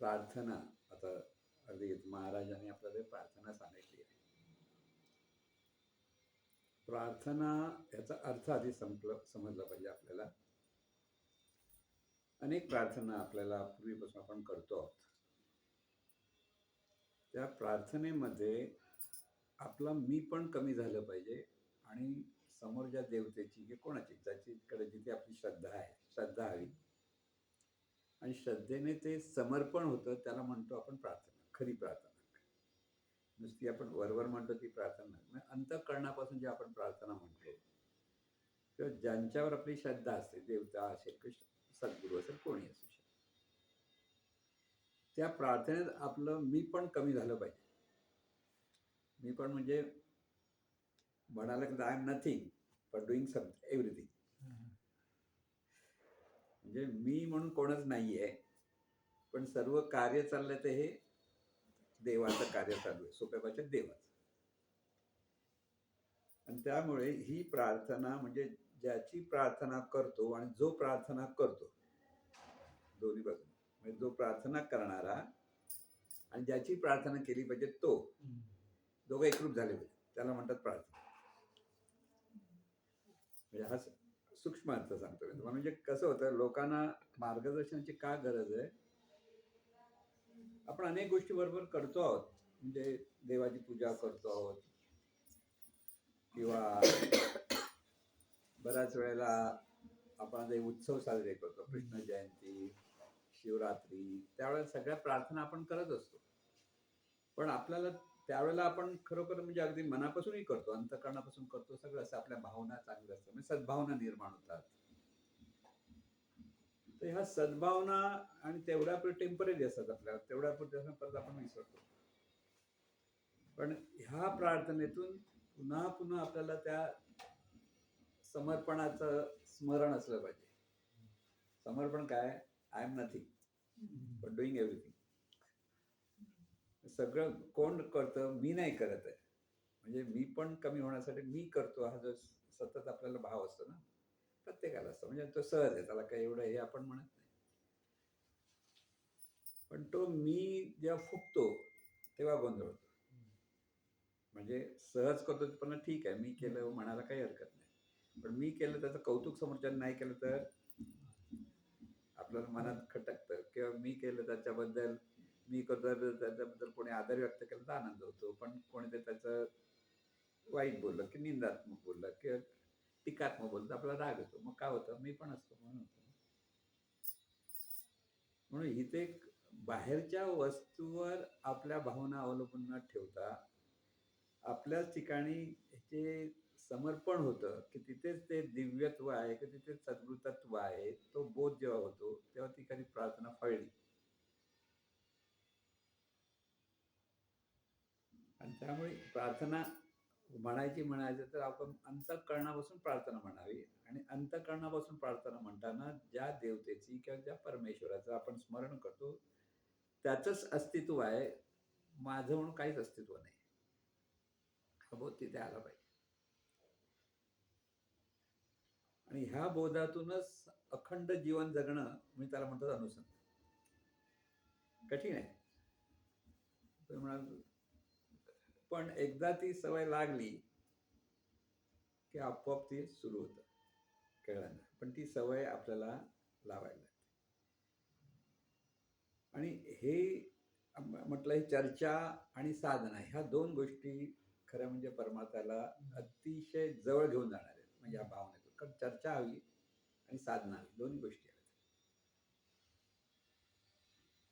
प्रार्थना, आता अगदी महाराजांनी आपल्याला प्रार्थना सांगितली आहे. प्रार्थना याचा अर्थ आधी समजला पाहिजे आपल्याला. अनेक प्रार्थना आपल्याला पूर्वीपासून आपण करतो आहोत. त्या प्रार्थनेमध्ये आपला मी पण कमी झालं पाहिजे आणि समोरच्या देवतेची की कोणाची ज्याच्याकडे जिथे आपली श्रद्धा आहे, श्रद्धा हवी आणि श्रद्धेने ते समर्पण होतं, त्याला म्हणतो आपण प्रार्थना, खरी प्रार्थना. नुसती आपण वरवर म्हणतो ती प्रार्थना नाही. अंतःकरणापासून जे आपण प्रार्थना म्हणतो किंवा ज्यांच्यावर आपली श्रद्धा असते, देवता असेल किंवा सद्गुरू असेल, कोणी असू शकतो, त्या प्रार्थनेत आपलं मी पण कमी झालं पाहिजे. मी पण म्हणजे म्हणाला की I am nothing but doing everything. म्हणजे मी म्हणून कोणच नाहीये, पण सर्व कार्य चाललंय ते हे देवाचं कार्य चालू आहे, सोप्या भाषेत देवाचं. आणि त्यामुळे ही प्रार्थना म्हणजे ज्याची प्रार्थना करतो आणि जो प्रार्थना करतो, दोन्ही बाजू, म्हणजे जो प्रार्थना करणारा आणि ज्याची प्रार्थना केली पाहिजे तो, दोघं एकरूप झाले पाहिजे, त्याला म्हणतात प्रार्थना. म्हणजे हा सूक्ष्म अर्थ सांगतो मी. म्हणजे कसं होतं, लोकांना मार्गदर्शनाची का गरज आहे? आपण अनेक गोष्टी बरोबर करतो आहोत, म्हणजे देवाची पूजा करतो आहोत किंवा बऱ्याच वेळेला आपण जे उत्सव साजरे करतो, कृष्ण जयंती, शिवरात्री, त्यावेळेला सगळ्या प्रार्थना आपण करत असतो. पण आपल्याला त्यावेळेला आपण खरोखर म्हणजे अगदी मनापासूनही करतो, अंतःकरणापासून करतो, सगळं असं आपल्या भावना चांगल्या असतात, म्हणजे सद्भावना निर्माण होतात. तर ह्या सद्भावना आणि तेवढ्या टेम्पररी असतात, आपल्याला तेवढ्या परत आपण विसरतो. पण ह्या प्रार्थनेतून पुन्हा पुन्हा आपल्याला त्या समर्पणाचं स्मरण असलं पाहिजे. समर्पण काय? I am nothing but doing everything. सगळं कोण करतं? मी नाही करत आहे. म्हणजे मी पण कमी होण्यासाठी मी करतो, हा जो सतत आपल्याला भाव असतो ना, प्रत्येकाला असतो. म्हणजे तो सहज आहे, त्याला काही एवढं हे आपण म्हणत नाही. पण तो मी जेव्हा फुकतो तेव्हा गोंधळ होतो. म्हणजे सहज करतो पण ठीक आहे, मी केलं म्हणायला काही हरकत नाही. पण मी केलं त्याचं कौतुक समोरच्याने नाही केलं तर आपल्याला मनात खटकतं, किंवा मी केलं त्याच्याबद्दल, मी करतो त्याच्याबद्दल कोणी आदर व्यक्त केला तर आनंद होतो, पण कोणीतरी त्याचं वाईट बोललं की निंदात्मक बोललं किंवा टीकात्मक बोललं तर आपल्याला राग येतो. मग काय होतं? मी पण असतो म्हणून होतं. म्हणून इथे बाहेरच्या वस्तूवर आपल्या भावना अवलंबून न ठेवता आपल्याच ठिकाणी जे समर्पण होतं की तिथेच ते दिव्यत्व आहे, की तिथे सद्गुरुतत्व आहे, तो बोध जेव्हा होतो तेव्हा ती कधी प्रार्थना फळली. आणि त्यामुळे प्रार्थना म्हणायचं तर आपण अंतःकरणापासून प्रार्थना म्हणावी. आणि अंतःकरणापासून प्रार्थना म्हणताना ज्या देवतेची किंवा ज्या परमेश्वराचं आपण स्मरण करतो त्याचंच अस्तित्व आहे, माझं म्हणून काहीच अस्तित्व नाही, हा बोध तिथे आला पाहिजे. आणि ह्या बोधातूनच अखंड जीवन जगणं, मी त्याला म्हणतो अनुसंधान. कठीण आहे पण एकदा ती सवय लागली की आपोआप ती सुरू होतं कळलं. पण ती सवय आपल्याला लावायला लागते. आणि हे म्हटलं, ही चर्चा आणि साधना ह्या दोन गोष्टी खरं म्हणजे परमार्थाला अतिशय जवळ घेऊन जाणार आहेत. म्हणजे या भावनेतून, कारण चर्चा हवी आणि साधना हवी, दोन्ही गोष्टी आहेत.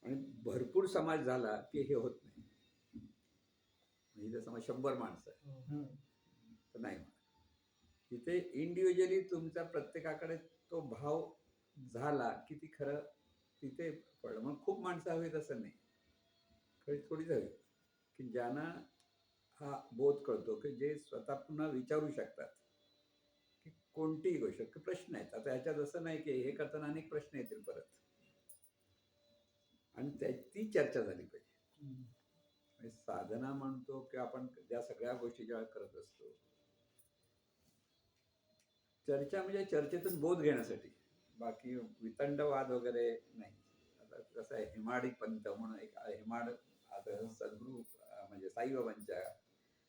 आणि भरपूर समाज झाला की हे होत नाही. म्हणजे समाज 100 माणसं आहे तर नाही म्हणत. तिथे इंडिव्हिज्युअली तुमच्या प्रत्येकाकडे तो भाव झाला की ती खरं तिथे पडलं. मग खूप माणसं हवीत असं नाही, खरी थोडीच हवी की ज्यांना हा बोध कळतो, की जे स्वतः पुन्हा विचारू शकतात की कोणतीही गोष्ट, की प्रश्न आहेत. आता ह्याच्यात असं नाही की हे करताना अनेक प्रश्न येतील परत, आणि ती चर्चा झाली पाहिजे. साधना म्हणतो की आपण ज्या सगळ्या गोष्टी जेव्हा करत असतो, चर्चा म्हणजे चर्चेतून बोध घेण्यासाठी, बाकी वितंडवाद वगैरे नाही. कसं आहे, हेमाडी पंथ म्हणून एक हेमाड आता सद्गुरू म्हणजे साईबाबांच्या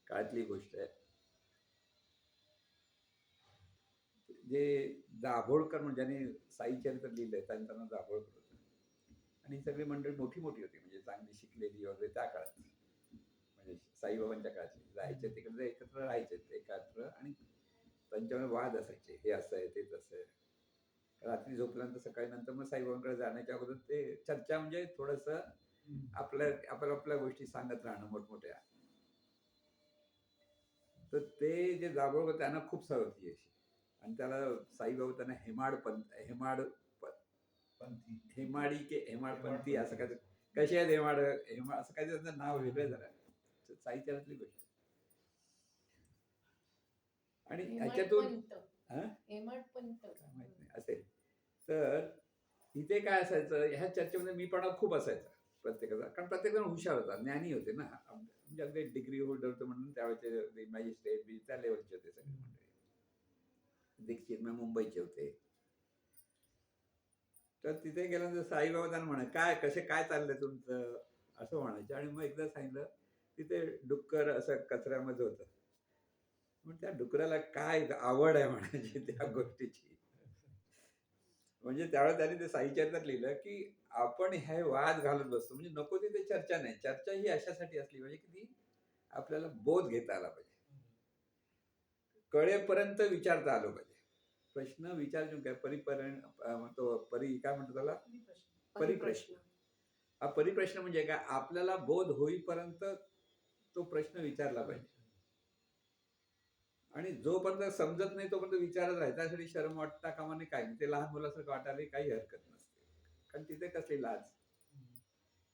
काळातली गोष्ट आहे. जे दाभोळकर म्हणजे ज्यांनी साईचरित्र लिहिलंय त्यांचं नाव दाभोळकर होतं. आणि ही सगळी मंडळी मोठी मोठी होती, म्हणजे चांगली शिकलेली वगैरे त्या काळात, म्हणजे साईबाबांच्या काळातली. जायचे तिकडे एकत्र राहायचे एकत्र, आणि त्यांच्यामध्ये वाद असायचे, हे असं आहे ते तसं आहे. रात्री झोपल्यानंतर सकाळी नंतर मग साईबाबांकडे जाण्याच्या अगोदर ते चर्चा, म्हणजे थोडस आपल्या गोष्टी सांगत राहणं मोठमोठ्या. तर ते जे दाभोळकर त्यांना खूप सवय होती अशी, आणि त्याला साईबाबा त्यांना हेमाडी के हेमाडपंथी असं काय, कसे आहेत हेमाड असं काय त्यांचं नाव वेगळं जरा साईचरातली गोष्ट. आणि ह्याच्यातून काय माहित नाही असेल. तर इथे काय असायचं, ह्या चर्चेमध्ये मी पण खूप असायचा प्रत्येकाचा, कारण प्रत्येक जण हुशार होता, ज्ञानी होते ना, म्हणजे अगदी डिग्री होल्डर होतं म्हणून त्यावेळेचे मॅजिस्ट्रेट बी त्या लेवलचे होते सगळे मंडळी. दीक्षित मग मुंबईचे होते. तर तिथे गेल्यानंतर साईबाबा त्यांना म्हणाले, काय कसे काय चाललंय तुमचं, असं म्हणायचे. आणि मग एकदा सांगितलं, तिथे डुक्कर असं कचऱ्यामध्ये होतं. मग त्या डुकराला काय आवड आहे म्हणायची त्या गोष्टीची. म्हणजे त्यावेळेस त्यांनी ते साईचरित्रात लिहिलं की आपण हे वाद घालत बसतो, म्हणजे नको तिथे चर्चा नाही. चर्चा ही अशासाठी असली पाहिजे की ती आपल्याला बोध घेता आला पाहिजे, कळेपर्यंत विचारता आलं पाहिजे. प्रश्न विचार काय परी काय म्हणतो त्याला, परिप्रश्न. हा परिप्रश्न म्हणजे काय, आपल्याला बोध होईपर्यंत तो प्रश्न विचारला पाहिजे. आणि जोपर्यंत समजत नाही तोपर्यंत विचारत राहायचं. त्यासाठी शरम वाटता कामा नये, काही नाही. ते लहान मुलासारखं वाटायला काही हरकत नसते, कारण तिथे कसली लाज.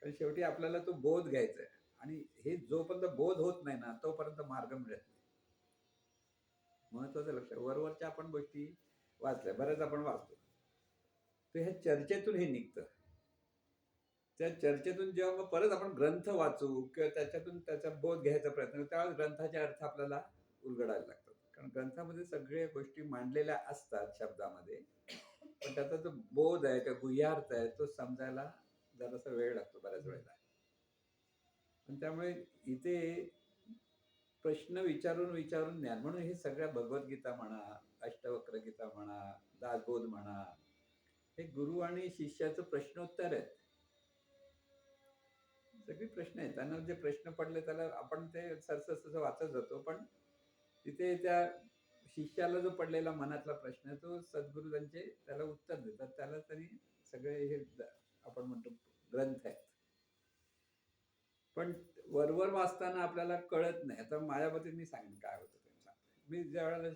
कारण शेवटी आपल्याला तो बोध घ्यायचा आहे, आणि हे जोपर्यंत बोध होत नाही ना तोपर्यंत मार्ग मिळत नाही. महत्वाचं लक्षात. वरवरच्या आपण गोष्टी वाचल्या, बऱ्याच आपण वाचतो, तर ह्या चर्चेतून हे निघतं. त्या चर्चेतून जेव्हा मग परत आपण ग्रंथ वाचू किंवा त्याच्यातून त्याचा बोध घ्यायचा प्रयत्न करू, त्यावेळेस ग्रंथाचे अर्थ आपल्याला उलगडायला लागतात. कारण ग्रंथामध्ये सगळ्या गोष्टी मांडलेल्या असतात शब्दामध्ये, पण त्याचा जो बोध आहे किंवा गुह्यार्थ आहे तो समजायला जरासा वेळ लागतो बऱ्याच वेळेला. आणि त्यामुळे इथे प्रश्न विचारून विचारून ज्ञान, म्हणून हे सगळ्या भगवद्गीता म्हणा, अष्टवक्र गीता म्हणा, दासबोध म्हणा, हे गुरु आणि शिष्याचं प्रश्नोत्तर आहेत. सगळे प्रश्न आहेत. त्यांना जे प्रश्न पडले त्याला आपण ते सरसस वाचत जातो, पण तिथे त्या शिष्याला जो पडलेला मनातला प्रश्न तो सद्गुरू त्यांचे त्याला उत्तर देतात. त्याला तरी सगळे हे आपण म्हणतो ग्रंथ आहेत. पण वरवर वाचताना आपल्याला कळत नाही. आता माझ्या मते मी सांगेन काय होतं ते सांगतो. मी ज्या वेळेला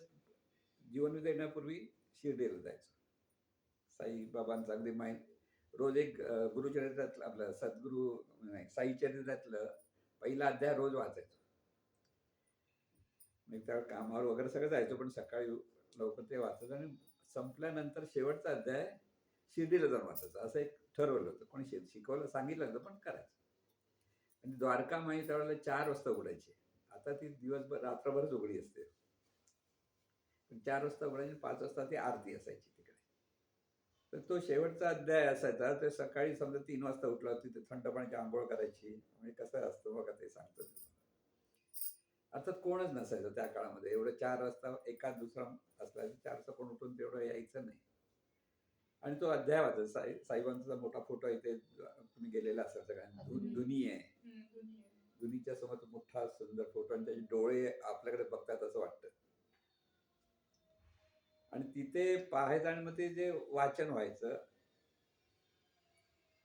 जीवनविधी येण्यापूर्वी शिर्डीला जायचो. साईबाबांचा अगदी रोज एक गुरुचरित्रातलं आपलं सद्गुरू नाही साईचरित्रातलं पहिला अध्याय रोज वाचायचो. मी त्यावेळेस कामावर वगैरे सगळं जायचो, पण सकाळी लवकर ते वाचायचं, आणि संपल्यानंतर शेवटचा अध्याय शिर्डीला जाऊन वाचायचा, असं एक ठरवलं होतं. कोणी शिकवलं सांगितलं होतं, पण करायचं. आणि द्वारका माई त्यावेळेला 4 वाजता उघडायची. आता ती दिवसभर रात्रभरच उघडी असते. पण 4 वाजता उघडायची, 5 वाजता ती आरती असायची तिकडे. तर तो शेवटचा अध्याय असायचा. ते सकाळी समजा 3 वाजता उठला, तिथे थंड पाण्याची आंघोळ करायची. म्हणजे कसं असतं बघा, ते सांगतो. अर्थात कोणच नसायचं त्या काळामध्ये. एवढं 4 वाजता एखाद दुसरा असला, 4 वाजता कोण उठून तेवढं यायचं नाही. आणि तो अध्याय वाचायचा. साईबाबांचा मोठा फोटो इथे तुम्ही गेलेला असाल सगळ्यांना. धुनी आहे, धुनीच्या समोर मोठा सुंदर फोटो, आणि त्याचे डोळे आपल्याकडे बघतात असं वाटतं. आणि तिथे पाहायचं, आणि मग ते जे वाचन व्हायचं,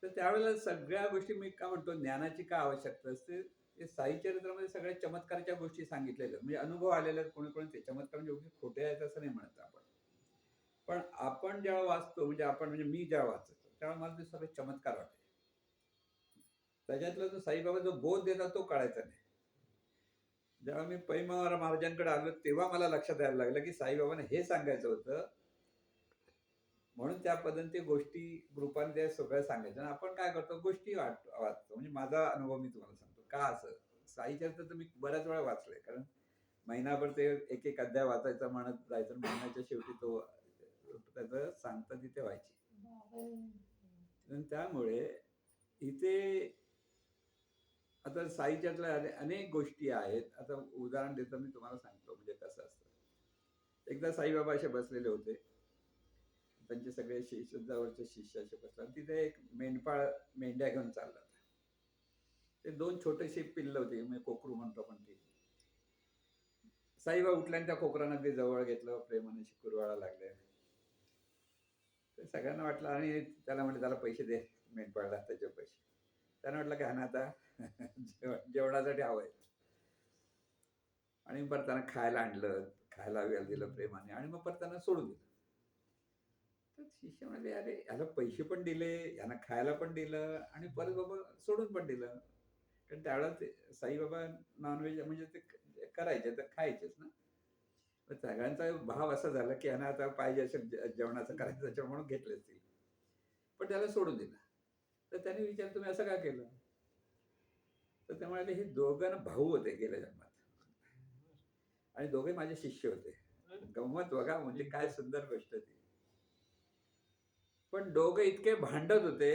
तर त्यावेळेला सगळ्या गोष्टी मी का म्हणतो ज्ञानाची का आवश्यकता असते. ते साईचरित्रामध्ये सगळ्या चमत्काराच्या गोष्टी सांगितलेल्या, म्हणजे अनुभव आलेले कोणी कोणी. ते चमत्कार म्हणजे खोटे आहेत असं नाही म्हणत आपण, पण आपण जेव्हा वाचतो, म्हणजे मी जेव्हा वाचतो तेव्हा मला ते सगळे चमत्कार वाटते. त्याच्यातला जो साईबाबा जो बोध देतात तो कळायचा नाही. जेव्हा मी पैमावर महाराजांकडे आलो तेव्हा मला लक्षात यायला लागलं की साईबाबांना हे सांगायचं होतं, म्हणून त्या पद्धतीने गोष्टी ग्रुपाने त्या सगळ्या सांगायच्या. आपण काय करतो, गोष्टी वाचतो. म्हणजे माझा अनुभव मी तुम्हाला सांगतो का असं. साईचरित्र तर मी बऱ्याच वेळा वाचलंय, कारण महिनाभर ते एक एक अध्याय वाचायचा म्हणत जायचं. महिन्याच्या शेवटी तो त्याचं सांगता तिथे व्हायची. आणि त्यामुळे इथे आता साईच्यातल्या अनेक गोष्टी आहेत. आता उदाहरण देतो मी तुम्हाला सांगतो म्हणजे कसं असतं. एकदा साईबाबा असे बसलेले होते. त्यांचे सगळे शिष्य जवळचे शिष्य असे बसले आणि तिथे एक मेंढपाळ मेंढ्या घेऊन चालला होता. ते 2 छोटेसे पिल्लं होती, म्हणजे कोकरू म्हणतो आपण ती. साईबाबा उठले आणि त्या कोकरांना ते जवळ घेतलं, प्रेमाने अशी कुरवाळायला लागले. तर सगळ्यांना वाटलं आणि त्याला म्हटलं, "त्याला पैसे दे, मेंढपाळाला त्याचे पैसे." त्यानं म्हटलं, "काय ना आता जेवणासाठी हवंय." आणि परत त्यांना खायला आणलं, खायला वेळ दिलं प्रेमाने आणि मग परत त्यांना सोडून दिलं. तर शिष्य म्हणाले, "अरे ह्याला पैसे पण दिले, ह्याला खायला पण दिलं आणि परत बाबा सोडून पण दिलं." कारण त्यावेळेला ते साईबाबा नॉन-व्हेज म्हणजे ते करायचे तर खायचेच ना. तर सगळ्यांचा भाव असा झाला, की ह्यानं आता पाहिजे असेल जेवणाचं करायचं त्याच्यामुळे म्हणून घेतले असतील. पण त्याला सोडून दिलं. तर त्याने विचारलं, "तुम्ही असं का केलं?" तर ते म्हणाले, "हे दोघं ना भाऊ होते गेल्या जन्मात आणि दोघे माझे शिष्य होते." गंमत बघा म्हणजे काय सुंदर गोष्ट ती. पण दोघं इतके भांडत होते,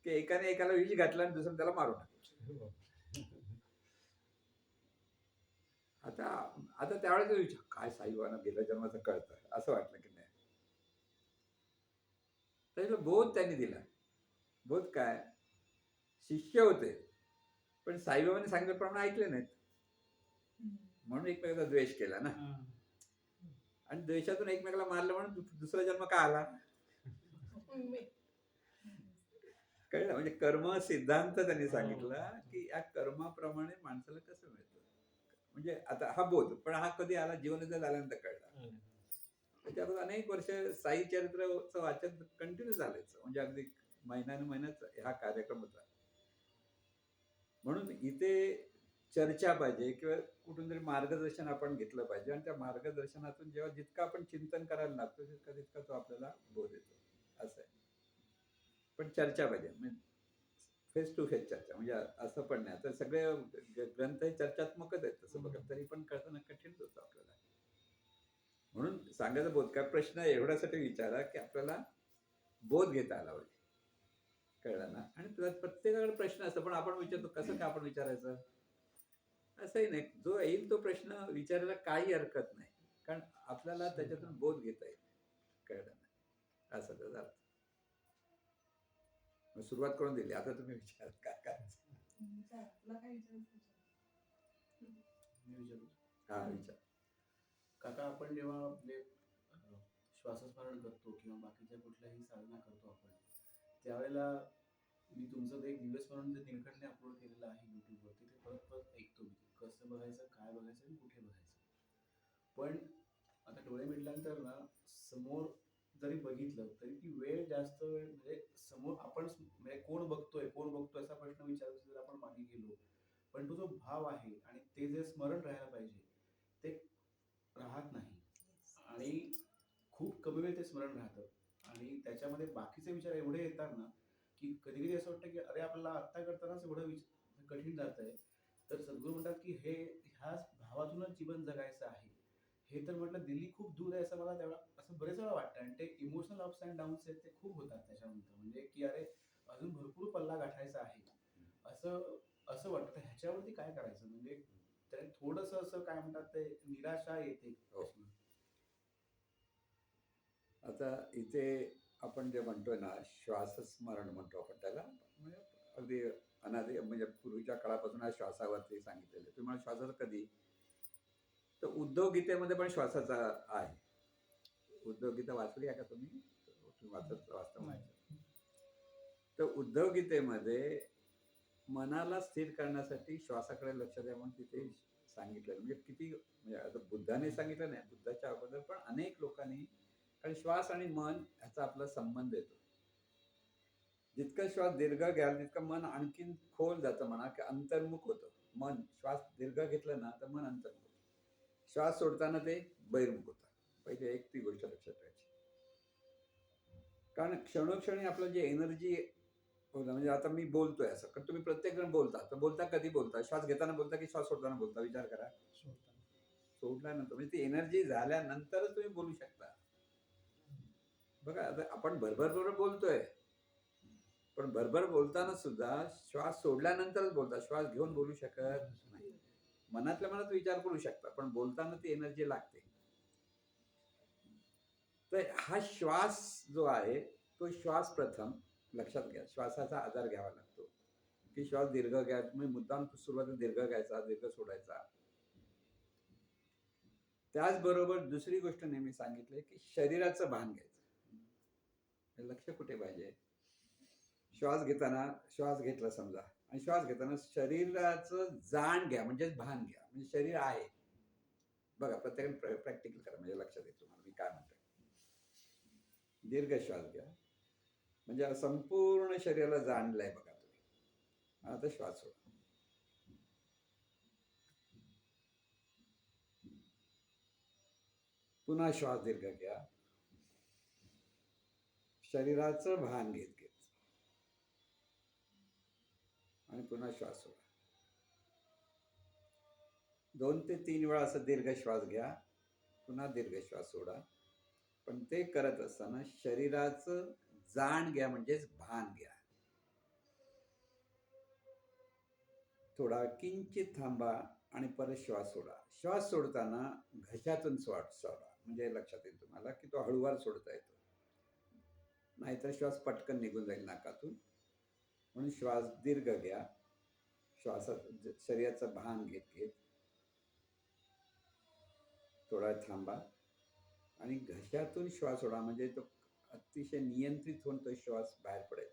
की एकाने एकाला विष घातला आणि दुसऱ्याने त्याला मारून टाकलं. आता आता त्यावेळेस विचार काय साईबाबांना गेल्या जन्माचं कळतं असं वाटलं की नाही. त्याला बोध त्यांनी दिला. बोध काय? शिष्य होते. पण साईबाबांनी सांगितल्याप्रमाणे ऐकले नाहीत. म्हणून एकमेकांचा द्वेष केला ना. आणि द्वेषातून एकमेकाला मारलं म्हणून दुसरा जन्म का आला? कळलं? म्हणजे कर्म सिद्धांत त्यांनी सांगितला, की या कर्माप्रमाणे माणसाला कसं मिळतं. म्हणजे आता हा बोध, पण हा कधी आला? जीवनोदय झाल्यानंतर कळला. त्याच्याबरोबर अनेक वर्ष साई चरित्राचं वाचन कंटिन्यू चालायचं. म्हणजे अगदी महिन्यात हा कार्यक्रम होता. म्हणून इथे चर्चा पाहिजे किंवा कुठून तरी मार्गदर्शन आपण घेतलं पाहिजे आणि त्या मार्गदर्शनातून जेव्हा जितकं आपण चिंतन करायला लागतो तितका तितका तो आपल्याला बोध येतो. असं आहे. पण चर्चा पाहिजे. म्हणजे फेस टू फेस चर्चा. म्हणजे असं पण नाही. तर सगळे ग्रंथ हे चर्चात्मकच आहेत तसं बघा. तरी पण कळताना कठीण होतं आपल्याला. म्हणून सांगायचा बोध काय प्रश्न एवढ्यासाठी विचारा, की आपल्याला बोध घेता आला पाहिजे. कळलं ना? आणि प्रत्येकाकडे प्रश्न असतो, पण आपण विचारतो कसं काय आपण विचारायचं? असंही नाही. जो येईल तो प्रश्न विचारायला काही हरकत नाही. कारण आपल्याला त्याच्यातून बोध घेता येईल. कळलं ना? असं त्याचा अर्थ. मग सुरुवात करून दिली. आता तुम्ही विचारा काय करायचं? हां, विचार. काका आपण जेव्हा म्हणजे श्वासस्मरण करतो किंवा बाकीच्या कुठल्याही साधना करतो आपण त्यावेळेला मी तुमचं ते एक दिवसस्मरण जे निळकंठने अपलोड केलेलं आहे युट्यूबवरती ते परत परत ऐकतो मी कसं बघायचं काय बघायचं आणि कुठे बघायचं. पण आता डोळे मिटल्यानंतर ना समोर जरी बघितलं तरी ती वेळ जास्त वेळ म्हणजे समोर आपण म्हणजे कोण बघतोय असा प्रश्न विचारून जर आपण मागे गेलो पण तो जो भाव आहे आणि ते जे स्मरण राहायला पाहिजे ते राहत नाही आणि खूप कमी वेळ ते स्मरण राहतं आणि त्याच्यामध्ये बाकीचे विचार एवढे येतात ना की कधी कधी असं वाटतं की अरे आपल्याला आत्ता करतानाच एवढं कठीण जात आहे. तर सद्गुरू म्हणतात की ह्या भावातूनच जीवन जगायचं आहे. हे तर म्हटलं दिल्ली खूप दूर आहे असं मला तेव्हा असं बरेच वेळा वाटतं आणि ते इमोशनल अप्स अँड डाऊन्स आहेत ते खूप होतात त्याच्यानंतर म्हणजे की अरे अजून भरपूर पल्ला गाठायचा आहे असं असं वाटतं. ह्याच्यावरती काय करायचं म्हणजे तर थोडंसं असं काय म्हणतात ते निराशा येते. हो. आता इथे आपण जे म्हणतोय ना, श्वासस्मरण म्हणतो आपण त्याला. म्हणजे अगदी अनादी म्हणजे पूर्वीच्या काळापासून हा श्वासावरती सांगितलेलं आहे. तुम्ही श्वासाचं कधी? तर उद्धव गीतेमध्ये पण श्वासाचा आहे. उद्धव गीता वाचली आहे का तुम्ही? तुम्ही वाचता म्हणायचं. तर उद्धव गीतेमध्ये मनाला स्थिर करण्यासाठी श्वासाकडे लक्ष द्या म्हणून तिथे सांगितलं. म्हणजे किती म्हणजे आता बुद्धाने सांगितलं नाही, बुद्धाच्या अगोदर पण अनेक लोकांनी. कारण श्वास आणि मन ह्याचा आपला संबंध येतो. जितका श्वास दीर्घ घ्याल तितकं मन आणखीन खोल जातं म्हणा की अंतर्मुख होतं. मन श्वास दीर्घ घेतलं ना तर मन अंतर्मुख होतं. श्वास सोडताना ते बहिर्मुख होतं. पहिले एक ती गोष्ट लक्षात ठेवायची. कारण क्षणोक्षणी आपलं जे एनर्जी म्हणजे आता मी बोलतोय असं, कारण तुम्ही प्रत्येक जण बोलता. तर बोलता कधी बोलता? श्वास घेताना बोलता की श्वास सोडताना बोलता? विचार करा. सोडल्यानंतर म्हणजे ती एनर्जी झाल्यानंतरच तुम्ही बोलू शकता. बघा आता आपण भरभर बोलतोय. पण भरभर बोलताना सुद्धा श्वास सोडल्यानंतरच बोलता, श्वास घेऊन बोलू शकत नाही. मनातल्या मनात विचार करू शकता, पण बोलताना ती एनर्जी लागते. तर हा श्वास जो आहे तो श्वास प्रथम लक्षात घ्या. श्वासाचा आधार घ्यावा लागतो की श्वास दीर्घ घ्या. तुम्ही मुद्दाम सुरुवातीला दीर्घ घ्यायचा, दीर्घ सोडायचा. त्याचबरोबर दुसरी गोष्ट नेहमी सांगितली की शरीराचं भान घ्यायचं. लक्ष कुठे पाहिजे? श्वास घेताना श्वास घेतला समजा आणि श्वास घेताना शरीराचं जाण घ्या, म्हणजे भान घ्या, म्हणजे शरीर आहे. बघा, प्रत्येकाने प्रॅक्टिकल करा, म्हणजे लक्षात येईल तुम्हाला मी काय म्हणतोय. दीर्घ श्वास घ्या, म्हणजे संपूर्ण शरीराला जाणलंय बघा तुम्ही. आता श्वास सोडा. पुन्हा श्वास दीर्घ घ्या, शरीराचं भान घेत घेत, आणि पुन्हा श्वास सोडा. 2 ते 3 वेळा असं दीर्घ श्वास घ्या, पुन्हा दीर्घ श्वास सोडा. पण ते करत असताना शरीराचं जाण घ्या, म्हणजेच भान घ्या. थोडा किंचित थांबा आणि परत श्वास सोडा. श्वास सोडताना घशातून श्वास सोडा, म्हणजे लक्षात येईल तुम्हाला की तो हळूवार सोडता येतो, नाहीतर श्वास पटकन निघून जाईल नाकातून. म्हणून श्वास दीर्घ घ्या, श्वासात शरीराचं भान घेत घेत थोडा थांबा आणि घशातून श्वास सोडा, म्हणजे तो अतिशय नियंत्रित होऊन तो श्वास बाहेर पडेल.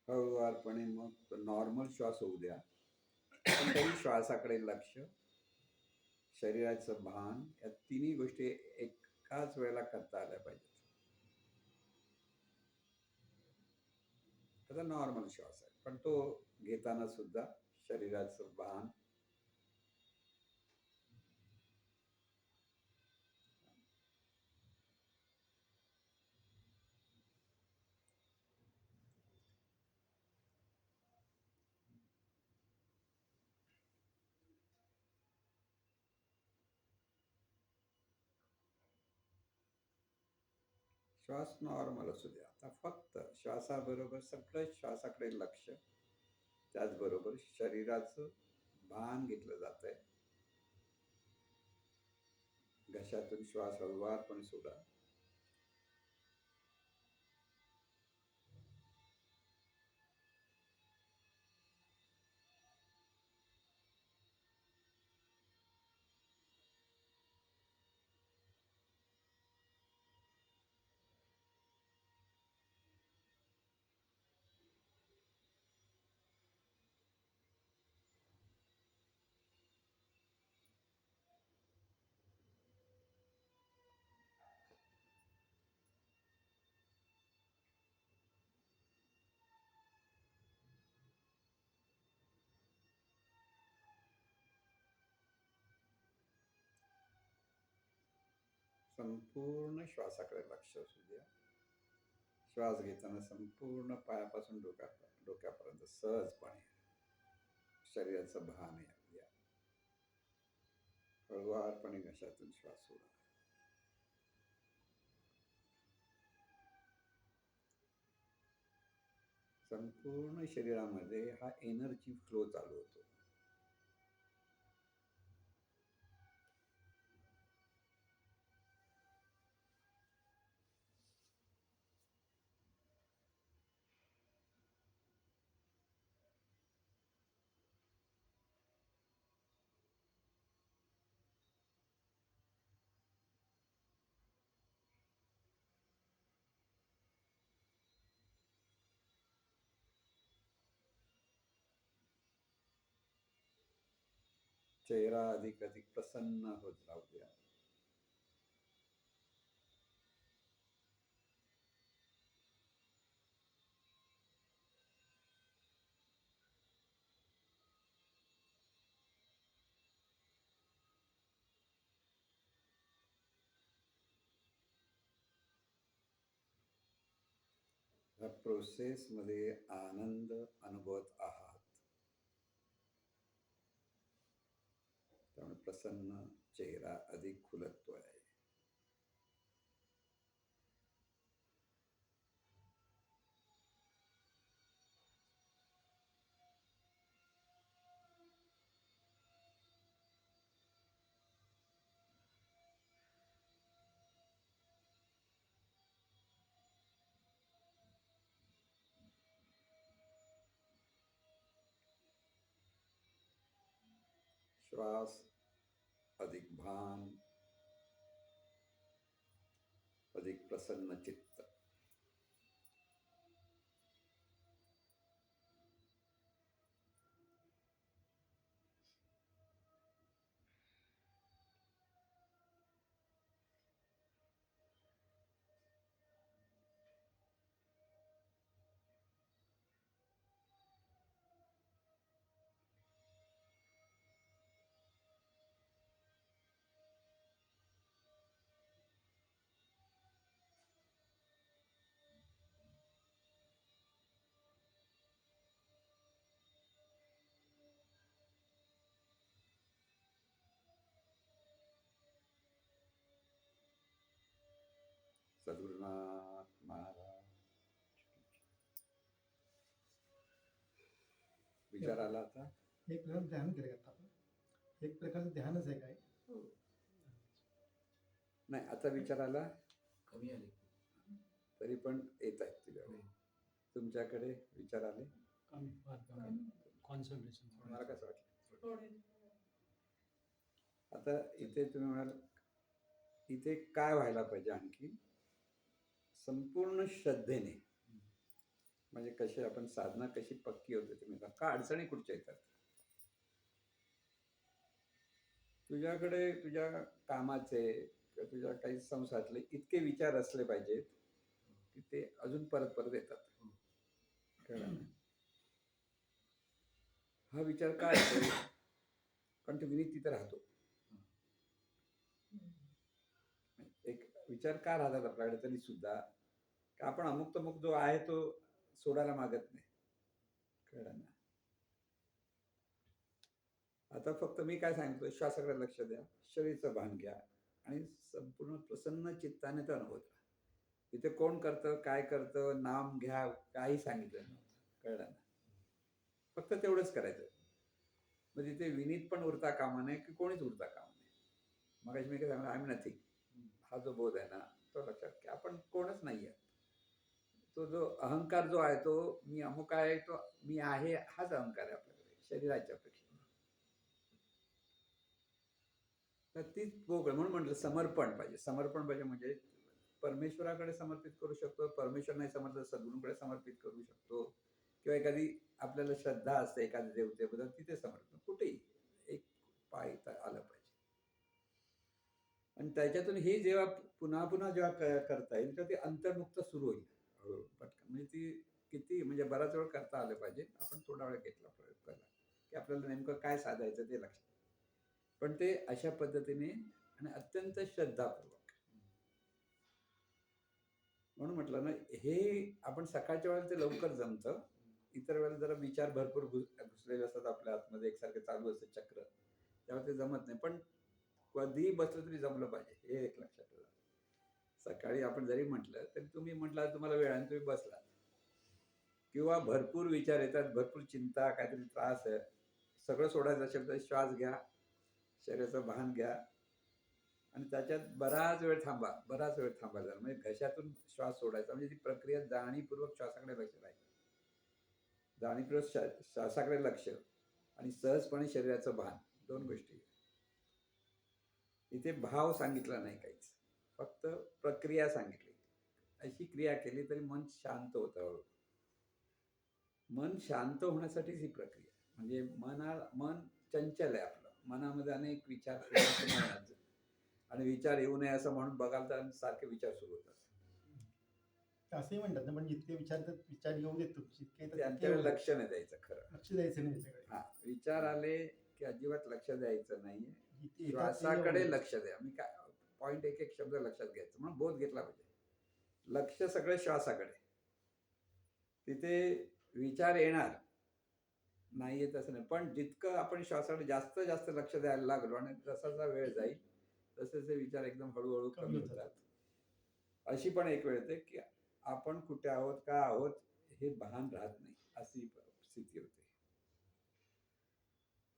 हळूवारपणे मग नॉर्मल श्वास होऊ द्या, पण तरी श्वासाकडे लक्ष, शरीराचं भान, या तिन्ही गोष्टी एकाच वेळेला करता आल्या पाहिजेत. आता नॉर्मल श्वास आहे, पण तो घेताना सुद्धा शरीराचं भान, श्वास नॉर्मल असू द्या. आता फक्त श्वासाबरोबर सगळं श्वासाकडे लक्ष, त्याचबरोबर शरीराचं भान घेतलं जात आहे. घशातून श्वास हळूवारपणे सोडा. संपूर्ण श्वासाकडे लक्ष असू द्या. श्वास घेताना संपूर्ण पायापासून डोक्यापर्यंत सहजपणे शरीराचं भान या. हळूवारपणे घशातून श्वास सोडा. संपूर्ण शरीरामध्ये हा एनर्जी फ्लो चालू होतो. चेहरा अधिक अधिक प्रसन्न होत राहू द्या. ह्या प्रोसेसमध्ये आनंद अनुभवत आहात, त्यामुळे प्रसन्न चेहरा अधिक खुलतोय. श्वास अधिक भान, अधिक प्रसन्न चित्त. सद्गुरुनाथ महाराज. विचार आला आता? एक प्रकार ध्यान केलं का आपण? एक प्रकारचं ध्यानच आहे काय? नाही, आता विचार आला कमी आले तरी पण येत आहेत तुझ्याकडे. तुमच्याकडे विचार आले? कॉन्सन्ट्रेशन. मला कसं वाटलं? आता इथे तुम्ही म्हणाल इथे काय व्हायला पाहिजे आणखी? संपूर्ण श्रद्धेने, म्हणजे कशी आपण साधना कशी पक्की होते तुम्ही का अडचणी कुठच्या येतात? तुझ्याकडे तुझ्या कामाचे किंवा तुझ्या काही संसारातले इतके विचार असले पाहिजेत की ते अजून परत परत येतात. कळलं ना? हा विचार काय असतो? कारण तो विनीत तिथे राहतो. एक विचार का राहतात आपल्याकडे तरी सुद्धा, की आपण अमुक तमुक जो आहे तो सोडायला मागत नाही. कळलं ना? आता फक्त मी काय सांगतो, श्वासाकडे लक्ष द्या, शरीराचं भान घ्या आणि संपूर्ण प्रसन्न चित्ताने तो अनुभव करा. इथे कोण करतं, काय करतं, नाम घ्या, काही सांगितलं नव्हतं. कळलं ना? फक्त तेवढंच करायचं. म्हणजे तिथे विनीत पण उरता कामा नये की कोणीच उरता कामा नये. मग मी काय सांगणार, आय एम नथिंग. हा जो बोध आहे ना, तो लक्षात की आपण कोणच नाही आहे. तो जो अहंकार जो आहे तो मी अमुक आहे, तो मी आहे, हाच अहंकार आहे आपल्याकडे शरीराच्या पेक्षा. तर तीच भोग म्हणून म्हटलं समर्पण पाहिजे. समर्पण पाहिजे म्हणजे परमेश्वराकडे समर्पित करू शकतो, परमेश्वर नाही समजलं सद्गुरूकडे समर्पित करू शकतो, किंवा एखादी आपल्याला श्रद्धा असते एखाद्या देवतेबद्दल, तिथे समर्पण कुठेही एक पाय आलं पाहिजे. आणि त्याच्यातून हे जेव्हा पुन्हा पुन्हा जेव्हा करता येईल तेव्हा ते अंतर्मुक्त सुरू होईल पटकन. म्हणजे ती किती म्हणजे बराच वेळ करता आलं पाहिजे. आपण थोडा वेळ घेतला प्रयोग केला की आपल्याला नेमकं काय साधायचं ते लक्षात. पण ते अशा पद्धतीने आणि अत्यंत श्रद्धापूर्वक. म्हणून म्हटलं ना, हे आपण सकाळच्या वेळेला ते लवकर जमतं. इतर वेळेला जरा विचार भरपूर घुसलेले असतात आपल्या आतमध्ये, एकसारखे चालू असते चक्र, त्यामुळे ते जमत नाही. पण कधीही बसलं तरी जमलं पाहिजे, हे एक लक्षात ठेवा. सकाळी आपण जरी म्हटलं तरी तुम्ही म्हटलं तुम्हाला वेळ आणि तुम्ही बसला, किंवा भरपूर विचार येतात, भरपूर चिंता, काहीतरी त्रास आहे, सगळं सोडायचं असेल तर श्वास घ्या, शरीराचं भान घ्या आणि त्याच्यात बराच वेळ थांबा. बराच वेळ थांबायचा म्हणजे घशातून श्वास सोडायचा. म्हणजे ती प्रक्रिया जाणीवपूर्वक श्वासाकडे लक्ष राहायचं. जाणीवपूर्वक श्वासाकडे लक्ष आणि सहजपणे शरीराचं भान, दोन गोष्टी. इथे भाव सांगितला नाही काहीच, फक्त प्रक्रिया सांगितली. अशी क्रिया केली तरी मन शांत होतं. मन शांत होण्यासाठीच ही प्रक्रिया. म्हणजे मन चंचल आहे आपलं, मनामध्ये अनेक विचार येतात. आणि विचार येऊ नये असं म्हणून बघाल तर सारखे विचार सुरू होतात. असंही म्हणतात ना, पण जितके विचार येऊ देत तितके त्यांच्याकडे लक्ष नाही द्यायचं खरं. लक्ष द्यायचं नाही त्याच्याकडे. हा, विचार आले की अजिबात लक्ष द्यायचं नाहीये. जिथे येतात ते श्वासाकडे येऊ लक्ष द्या. मी काय पॉइंट एक एक शब्द लक्षात घ्यायचं म्हणून बोध घेतला पाहिजे. लक्ष सगळं श्वासाकडे. तिथे विचार येणार नाहीये तसं नाही, पण जितकं आपण श्वासाकडे जास्त जास्त लक्ष द्यायला लागलो आणि जसा वेळ जाईल तसे ते विचार एकदम हळूहळू कमी होतात. अशी पण एक वेळ येते की आपण कुठे आहोत, का आहोत हे भान राहत नाही, अशी स्थिती होते.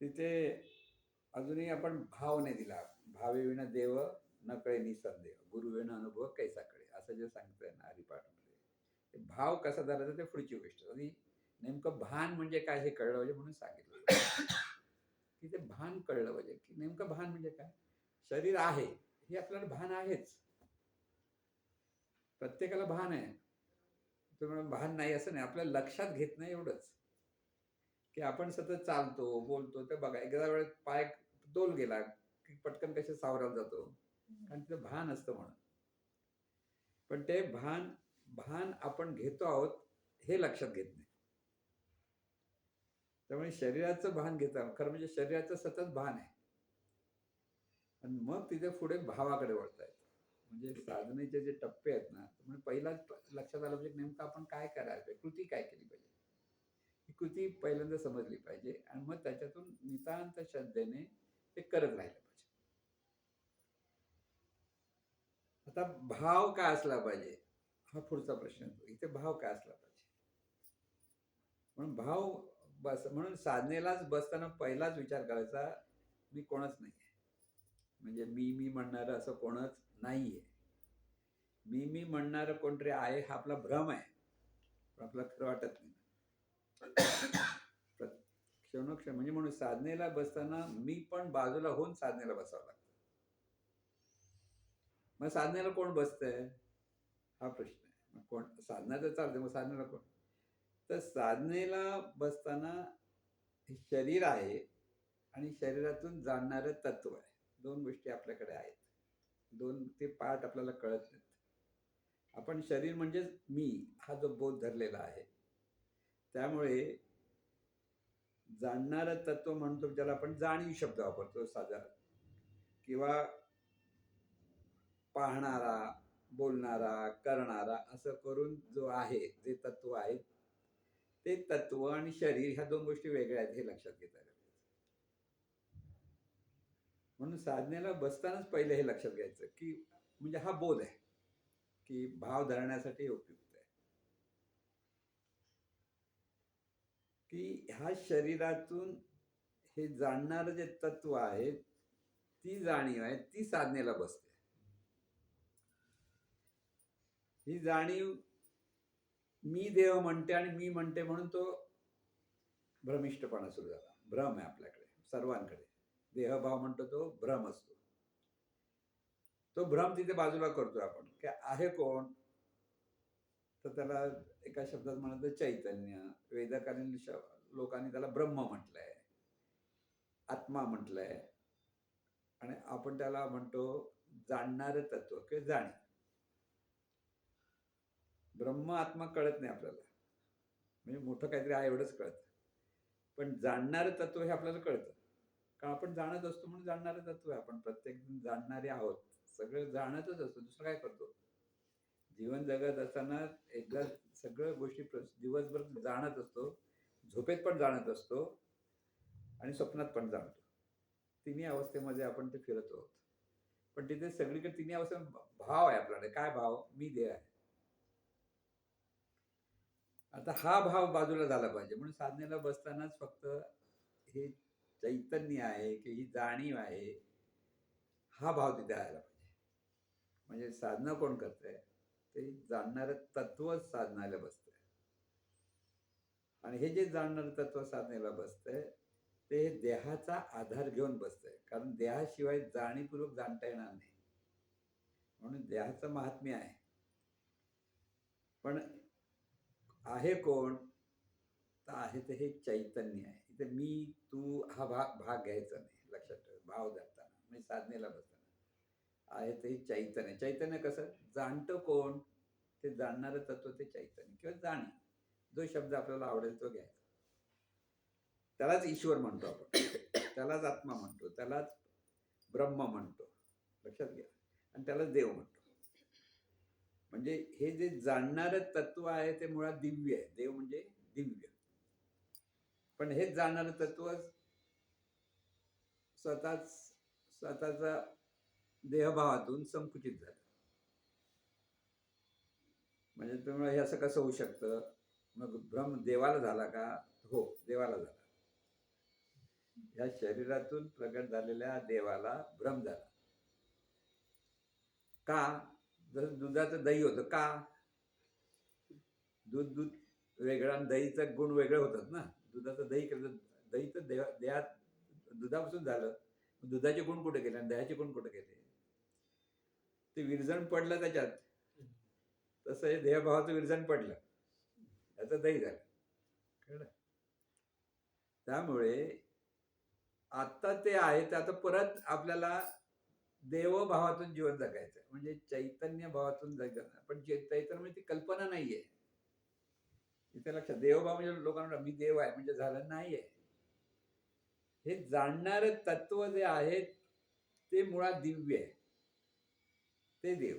तिथे अजूनही आपण भाव नाही दिला. भावे विना देव न कळे निसंदेह, गुरु विना अनुभव कैसा कळे, असं जे सांगतंय ना हरिपाठामध्ये. भाव कसा धरायचा ते पुढची गोष्ट. आणि नेमकं भान म्हणजे काय हे कळलं पाहिजे म्हणून सांगितलं की ते भान कळलं पाहिजे की नेमकं भान म्हणजे काय. शरीर आहे हे आपल्याला भान आहेच, प्रत्येकाला भान आहे. तुम्हाला भान नाही असं नाही, आपल्या लक्षात घेत नाही एवढंच की आपण सतत चालतो बोलतो. तर बघा एकदा वेळेस पाय डोल गेला की पटकन कसे सावरायला जातो, कारण तिथं भान असतं म्हणून. पण ते भान आपण घेतो आहोत हे लक्षात घेत नाही. त्यामुळे शरीराचं भान घेता खरं म्हणजे शरीराचं सतत भान आहे. आणि मग तिथे पुढे भावाकडे वळता येतं. म्हणजे साधनेचे जे टप्पे आहेत ना, म्हणजे पहिलाच लक्षात आलं पाहिजे नेमकं आपण काय करायला पाहिजे, कृती काय केली पाहिजे. ही कृती पहिल्यांदा समजली पाहिजे आणि मग त्याच्यातून नितांत श्रद्धेने ते करत राहिलं पाहिजे. आता भाव काय असला पाहिजे हा पुढचा प्रश्न येतो. इथे भाव काय असला पाहिजे. म्हणून भाव म्हणून साधनेलाच बसताना पहिलाच विचार करायचा मी कोणच नाही. म्हणजे मी म्हणणारं असं कोणच नाहीये. मी म्हणणारं कोणतरी आहे हा आपला भ्रम आहे, पण आपल्याला खरं वाटत नाही. क्षणोक्षण म्हणजे म्हणून साधनेला बसताना मी पण बाजूला होऊन साधनेला बसावं लागतं. मग साधनेला कोण बसतंय हा प्रश्न आहे. मग कोण साधना तर चालते, मग साधनेला कोण. तर साधनेला बसताना शरीर आहे आणि शरीरातून जाणणारं तत्व आहे. दोन गोष्टी आपल्याकडे आहेत. दोन ते पार्ट आपल्याला कळत नाहीत. आपण शरीर म्हणजेच मी हा जो बोध धरलेला आहे, त्यामुळे जाणणारं तत्व म्हणतो ज्याला आपण जाणीव शब्द वापरतो साधा, किंवा पाहणारा, बोलणारा, करणारा असं करून जो आहे जे तत्व आहे, ते तत्व आणि शरीर ह्या दोन गोष्टी वेगळ्या आहेत हे लक्षात घेता येईल. म्हणून साधनेला बसतानाच पहिले हे लक्षात घ्यायचं की म्हणजे हा बोध आहे की भाव धरण्यासाठी उपयुक्त आहे की ह्या शरीरातून हे जाणणारं जे तत्व आहे, ती जाणीव आहे, ती साधनेला बसते. ही जाणीव मी देव म्हणते आणि मी म्हणते म्हणून तो भ्रमिष्टपणा सुरू झाला. भ्रम आहे आपल्याकडे सर्वांकडे. देहभाव म्हणतो तो भ्रम असतो. तो भ्रम तिथे बाजूला करतोय आपण की आहे कोण, तर त्याला एका शब्दात म्हणायचं चैतन्य. वेदकालीन लोकांनी त्याला ब्रह्म म्हटलंय, आत्मा म्हटलंय, आणि आपण त्याला म्हणतो जाणणारं तत्व किंवा जाणीव. ब्रह्म आत्मा कळत नाही आपल्याला, म्हणजे मोठं काहीतरी आहे एवढंच कळतं. पण जाणणारं तत्व हे आपल्याला कळतं, कारण आपण जाणत असतो म्हणून जाणणारं तत्व आहे. आपण प्रत्येक जाणणारे आहोत, सगळं जाणतच असतो. दुसरं काय करतो. जीवन जगत असताना एकदा सगळ्या गोष्टी दिवसभर जाणत असतो, झोपेत पण जाणत असतो आणि स्वप्नात पण जाणतो. तिन्ही अवस्थेमध्ये आपण ते फिरत आहोत. पण तिथे सगळीकडे तिन्ही अवस्थेत भाव आहे आपल्याकडे. काय भाव. मी देह आहे. आता हा भाव बाजूला झाला पाहिजे. म्हणून साधनेला बसतानाच फक्त हे चैतन्य आहे की ही जाणीव आहे हा भाव तिथे आला पाहिजे. म्हणजे साधना कोण करतंय, ते जाणणारं तत्व साधनाला बसतंय. आणि हे जे जाणणारं तत्व साधनेला बसतंय ते देहाचा आधार घेऊन बसतंय, कारण देहाशिवाय जाणीवपूर्वक जाणता येणार नाही. म्हणून देहाचं महात्म्य आहे. पण आहे कोण, तर आहे ते हे चैतन्य आहे. इथे मी तू हा भाग घ्यायचा नाही. लक्षात ठेवा. भाव धरताना म्हणजे साधनेला बसताना आहे ते चैतन्य. चैतन्य कसं जाणतं कोण? ते जाणणारं तत्व ते चैतन्य किंवा जाणीव. जो शब्द आपल्याला आवडेल तो घ्यायचा. त्यालाच ईश्वर म्हणतो आपण, त्यालाच आत्मा म्हणतो, त्यालाच ब्रह्म म्हणतो, लक्षात घ्या. आणि त्यालाच देव म्हणतो. म्हणजे हे जे जाणणारं तत्व आहे ते मुळात दिव्य आहे. देव म्हणजे दिव्य. पण हेच जाणणारं तत्व स्वतःचा देहभावातून संकुचित झालं. म्हणजे तुम्हाला हे असं कसं होऊ शकतं? मग भ्रम देवाला झाला का? हो, देवाला झाला. या शरीरातून प्रगट झालेल्या देवाला भ्रम झाला. का? जसं दुधाचं दही होतं. का? दूध वेगळं आणि दहीचं गुण वेगळे होतात ना. दुधाचं दही केलं, दही तर देहात दुधापासून झालं. दुधाचे गुण कुठे गेले आणि दह्याचे गुण कुठे गेले? ते विरजण पडलं त्याच्यात. तसं हे देहभावाचं विरजण पडलं, त्याचं दही झालं. कळलं? त्यामुळे आता ते आहे ते आता परत आपल्याला देवभावातून जीवन जगायचं, म्हणजे चैतन्य भावातून जगायचं. पण चैतन्य म्हणजे ती कल्पना नाहीये इथे लक्षात. देवभाव म्हणजे लोकांना मी देव आहे म्हणजे झालं नाहीये. हे जाणणारे तत्व जे आहे ते मुळात दिव्य आहे. ते देव.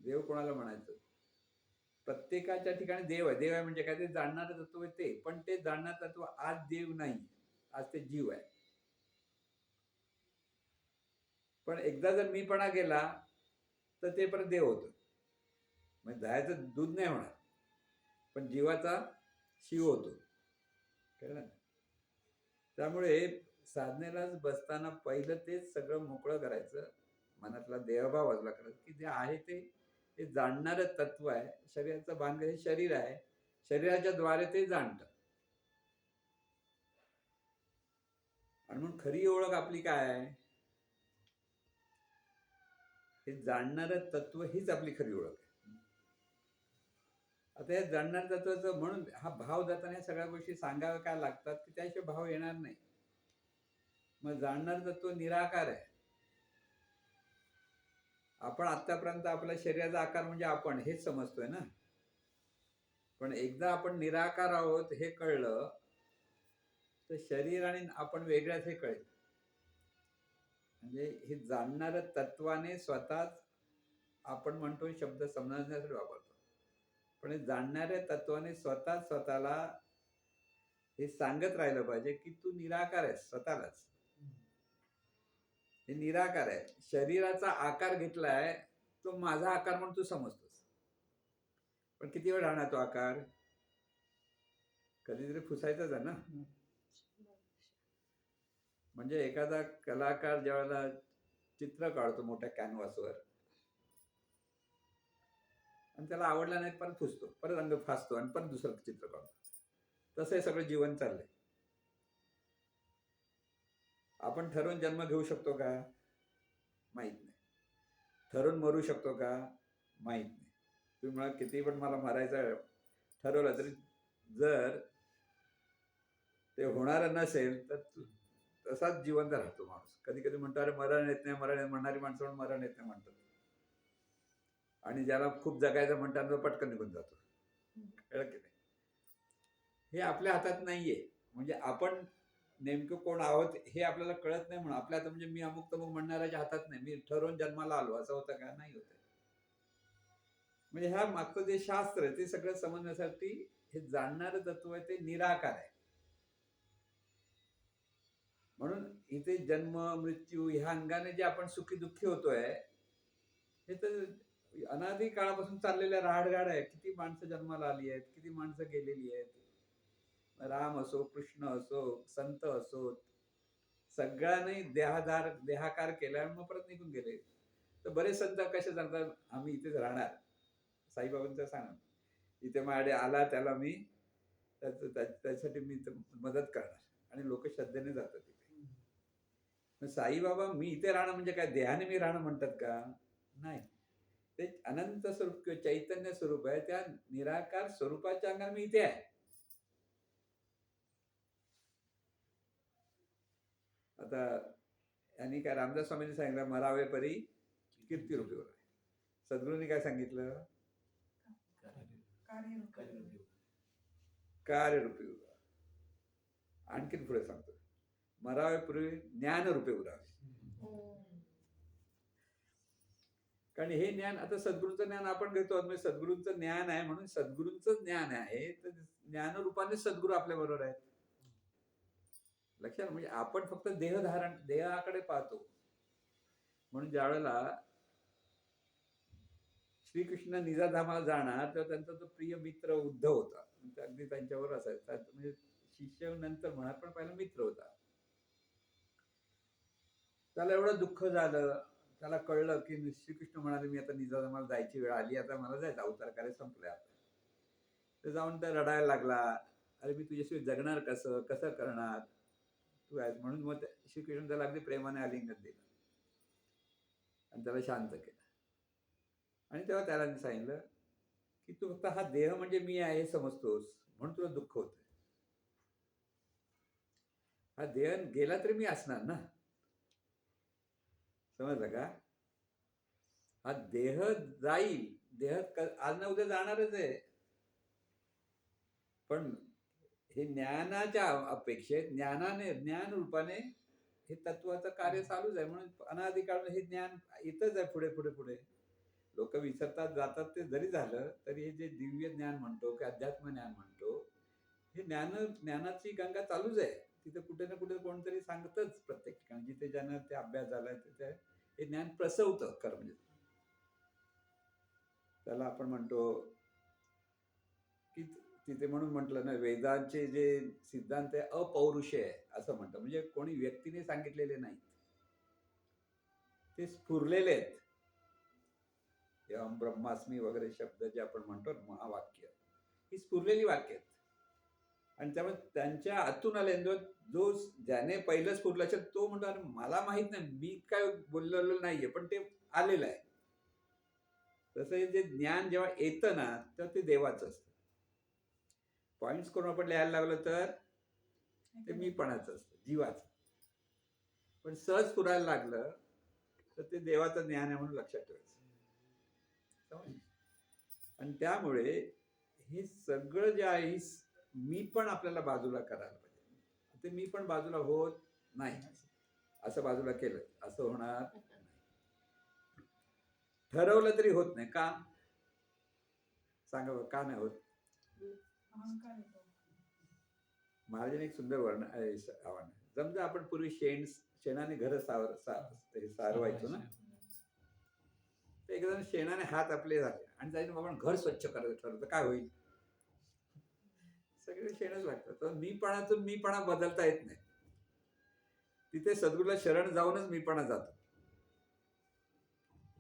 देव कोणाला म्हणायचं? प्रत्येकाच्या ठिकाणी देव आहे. देव आहे म्हणजे काय? ते जाणणारं तत्व आहे ते. पण ते जाणणारं तत्व आज देव नाही, आज ते जीव आहे. पण एकदा जर मीपणा गेला तर ते परत देव होतं. म्हणजे दह्याचं दूध नाही होणार, पण जीवाचा शिव होतो. कळलं? त्यामुळे साधनेलाच बसताना पहिलं तेच सगळं मोकळं करायचं. मनातला देहभाव बाजूला करायचा की जे आहे ते जाणणारं तत्व आहे. शरीराचं भान हे शरीर आहे, शरीराच्या द्वारे ते जाणतं. आणि म्हणून खरी ओळख आपली काय आहे? हे जाणणारं तत्व हीच आपली खरी ओळख आहे. आता या जाणणारं तत्वाचं म्हणून हा भाव जाताना या सगळ्या गोष्टी सांगाव्या काय लागतात की त्याशिवाय भाव येणार नाही. मग जाणणारं तत्व निराकार आहे. आपण आतापर्यंत आपल्या शरीराचा आकार म्हणजे आपण हेच समजतोय ना. पण एकदा आपण निराकार आहोत हे कळलं तर शरीर आणि आपण वेगळ्याच हे कळेल. म्हणजे हे जाणणारं तत्वाने स्वतःच, आपण म्हणतो शब्द समजण्यासाठी वापरतो, पण हे जाणणाऱ्या तत्वाने स्वतःला हे सांगत राहिलं पाहिजे की तू निराकार आहेस स्वतःलाच. हे निराकार आहे. शरीराचा आकार घेतलाय तो माझा आकार म्हणून तू समजतोस. पण किती वेळ राहणार तो आकार? कधीतरी फुसायचाच आहे ना. म्हणजे एखादा कलाकार ज्यावेळेला चित्र काढतो मोठ्या कॅनव्हासवर आणि त्याला आवडला नाही, परत फुसतो, परत रंग फासतो आणि परत दुसरं चित्र काढतो. तसं हे सगळं जीवन चाललंय. आपण ठरवून जन्म घेऊ शकतो का? माहित नाही. ठरवून मरू शकतो का? माहित नाही. तुम्ही मला किती पण मला मरायचं ठरवलं तरी जर ते होणार नसेल तर तसाच जिवंत राहतो माणूस. कधी कधी म्हणतो अरे मरण येत नाही, मरण म्हणणारी माणसं म्हणून मरण येत नाही म्हणतात. आणि ज्याला खूप जगायचं म्हणतात तो पटकन निघून जातो. कळलं की नाही? हे आपल्या हातात नाहीये. म्हणजे आपण नेमकं कोण आहोत हे आपल्याला कळत नाही. म्हणून आपल्या हातात म्हणजे मी अमुक तमुक म्हणणाऱ्याच्या हातात नाही. मी ठरवून जन्माला आलो असं होतं का? नाही होत. म्हणजे ह्या मागचं जे शास्त्र आहे ते सगळं समजण्यासाठी हे जाणणारं तत्व आहे ते निराकार आहे. म्हणून इथे जन्म मृत्यू ह्या अंगाने जे आपण सुखी दुःखी होतोय हे तर अनादी काळापासून चाललेल्या राहाडगाड आहे. किती माणसं जन्माला आली आहेत, किती माणसं गेलेली आहेत. राम असो, कृष्ण असो, संत असो, सगळ्यांनी देहाकार केला आणि मग परत निघून गेले. तर बरेच संत कसे सांगतात आम्ही इथेच राहणार. साईबाबांचं सांग इथे माझ्याकडे आला त्याला मी त्यासाठी मी मदत करणार आणि लोक श्रद्धेने जातात तिथे. साईबाबा मी इथे राहणं म्हणजे काय देहाने मी राहणं म्हणतात का? नाही. ते अनंत स्वरूप किंवा चैतन्य स्वरूप आहे. त्या निराकार स्वरूपाच्या अंगाने मी इथे आहे. आता यांनी काय रामदास स्वामींनी सांगितलं मरावे परी कीर्ती रूपी उरावे. सद्गुरूंनी काय सांगितलं? कार्य रूपी उरावे. आणखीन पुढे सांगतो मरावे पूर्वी ज्ञान रूपे उरावे. कारण हे ज्ञान आता सद्गुरूंचं ज्ञान आपण घेतो, म्हणजे सद्गुरूंचं ज्ञान आहे म्हणून सद्गुरूंचं ज्ञान आहे, तर ज्ञान रूपाने सद्गुरू आपल्या बरोबर आहेत. लक्षात, म्हणजे आपण फक्त देहाकडे पाहतो. म्हणून ज्या वेळेला श्रीकृष्ण निजाधामाला जाणार तेव्हा त्यांचा जो प्रिय मित्र उद्धव होता, म्हणजे अगदी त्यांच्यावर असायचा, म्हणजे शिष्य नंतर म्हणा पण पहिला मित्र होता. त्याला एवढं दुःख झालं, त्याला कळलं की श्रीकृष्ण म्हणाले मी आता निजाधामाला जायची वेळ आली, आता मला जायचं, अवतार कार्य संपलंय आता. तर जाऊन त्या रडायला लागला, अरे मी तुझ्याशिवाय जगणार कसं करणार, तू आहेस. म्हणून मग श्रीकृष्ण त्याला अगदी प्रेमाने आलिंगन दिलं आणि त्याला शांत केलं. आणि तेव्हा त्याला सांगितलं की तू फक्त हा देह म्हणजे मी आहे समजतोस म्हणून तुला दुःख होत. हा देह गेला तरी मी असणार ना, समजलं का? हा देह जाईल, देह आज ना उद्या जाणारच आहे, पण हे ज्ञानाच्या अपेक्षेत ज्ञान रूपाने हे तत्वाचं कार्य चालूच आहे. म्हणून अनादिकाळ हे ज्ञान येतच आहे पुढे पुढे पुढे. लोक विसरतात जातात, ते जरी झालं तरी हे जे दिव्य ज्ञान म्हणतो की अध्यात्म ज्ञान म्हणतो, हे ज्ञानाची गंगा चालूच आहे. तिथे कुठे ना कुठे कोणतरी सांगतच प्रत्येक ठिकाणी, जिथे ज्यांना ते अभ्यास झालाय तिथे हे ज्ञान प्रसवतं खरं म्हणजे. त्याला आपण म्हणतो की तिथे म्हणून म्हटलं ना, वेदांचे जे सिद्धांत आहे अपौरुषे आहे असं म्हणतं, म्हणजे कोणी व्यक्तीने सांगितलेले नाहीत, ते स्फुरलेले आहेत. अहम ब्रह्मास्मी वगैरे शब्द जे आपण म्हणतो महावाक्य, ही स्फुरलेली वाक्य आहेत. आणि त्यामुळे त्यांच्या आतून आले, जो ज्याने पहिलं स्फुरलं असेल तो म्हणतो अरे मला माहित नाही, मी काय बोललेलो नाहीये, पण ते आलेलं आहे. तसं जे ज्ञान जेव्हा येतं ना तेव्हा ते देवाचं असतं. पॉइंट्स करून आपण लिहायला लागलो तर ते मीपणाचं असतं, जीवाचं. पण सहज पुरायला लागलं तर ते देवाचं ज्ञान आहे म्हणून लक्षात ठेवायचं. आणि त्यामुळे हे सगळं जे आहे मी पण आपल्याला बाजूला करायला पाहिजे. ते मी पण बाजूला होत नाही, असं बाजूला केलं असं होणार नाही. ठरवलं तरी होत नाही. का सांगा, का नाही होत? महाराजांनी एक सुंदर आव्हान, समजा आपण पूर्वी शेणाने घर सारवायचो ना, तर एकदम शेणाने हात आपले झाले आणि जायचं आपण घर स्वच्छ करायचं ठरवलं, काय होईल? सगळे शेणच लागतात. तर मीपणा बदलता येत नाही. तिथे सद्गुरूला शरण जाऊनच मीपणा जातो.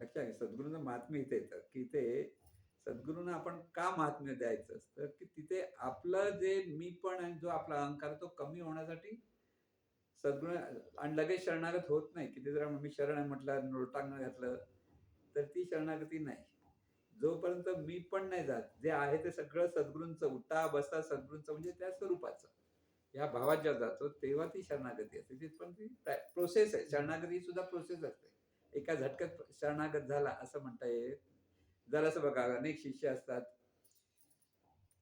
लक्षात घ्या, सद्गुरूंचं महात्म्य इथे येतं की ते सद्गुरूंना आपण का महात्म्य द्यायचं असतं की तिथे आपलं जे मीपण आणि जो आपला अहंकार तो कमी होण्यासाठी सद्गुरू. आणि लगेच शरणागत होत नाही. किती जरा मी शरण आहे म्हटलं, लोटांगण घातलं तर ती शरणागती नाही. जोपर्यंत मी पण नाही जात, जे आहे ते सगळं सद्गुरूंचं, उठा बसता सद्गुरूंचं म्हणजे त्या स्वरूपाचं, या भावात जेव्हा जातो तेव्हा ती शरणागती असते. पण ती प्रोसेस आहे. शरणागती सुद्धा प्रोसेस असते. एका झटक्यात शरणागत झाला असं म्हणता येईल. जरासं बघा, अनेक शिष्य असतात.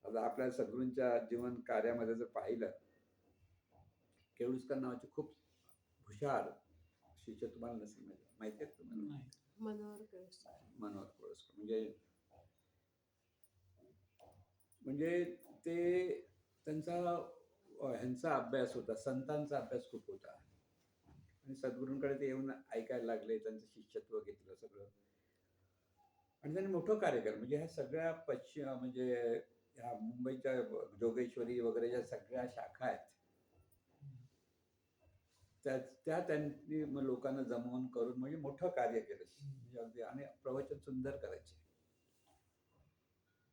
आता आपल्या सद्गुरूंच्या जीवन कार्यामध्ये जर पाहिलं, केळुस्कर नावाचे खूप हुशार शिष्य तुम्हाला नसेल माहिती आहेत तुम्हाला? मनोहर केळुस्कर म्हणजे ते त्यांचा ह्यांचा अभ्यास होता, संतांचा अभ्यास खूप होता. आणि सद्गुरूंकडे ते येऊन ऐकायला लागले, त्यांचं शिष्यत्व घेतलं सगळं. आणि त्यांनी मोठं कार्य केलं. म्हणजे ह्या सगळ्या म्हणजे ह्या मुंबईच्या जोगेश्वरी वगैरे ज्या सगळ्या शाखा आहेत त्या त्यांनी लोकांना जमवून करून म्हणजे मोठं कार्य केलं. म्हणजे अगदी, आणि प्रवचन सुंदर करायचे.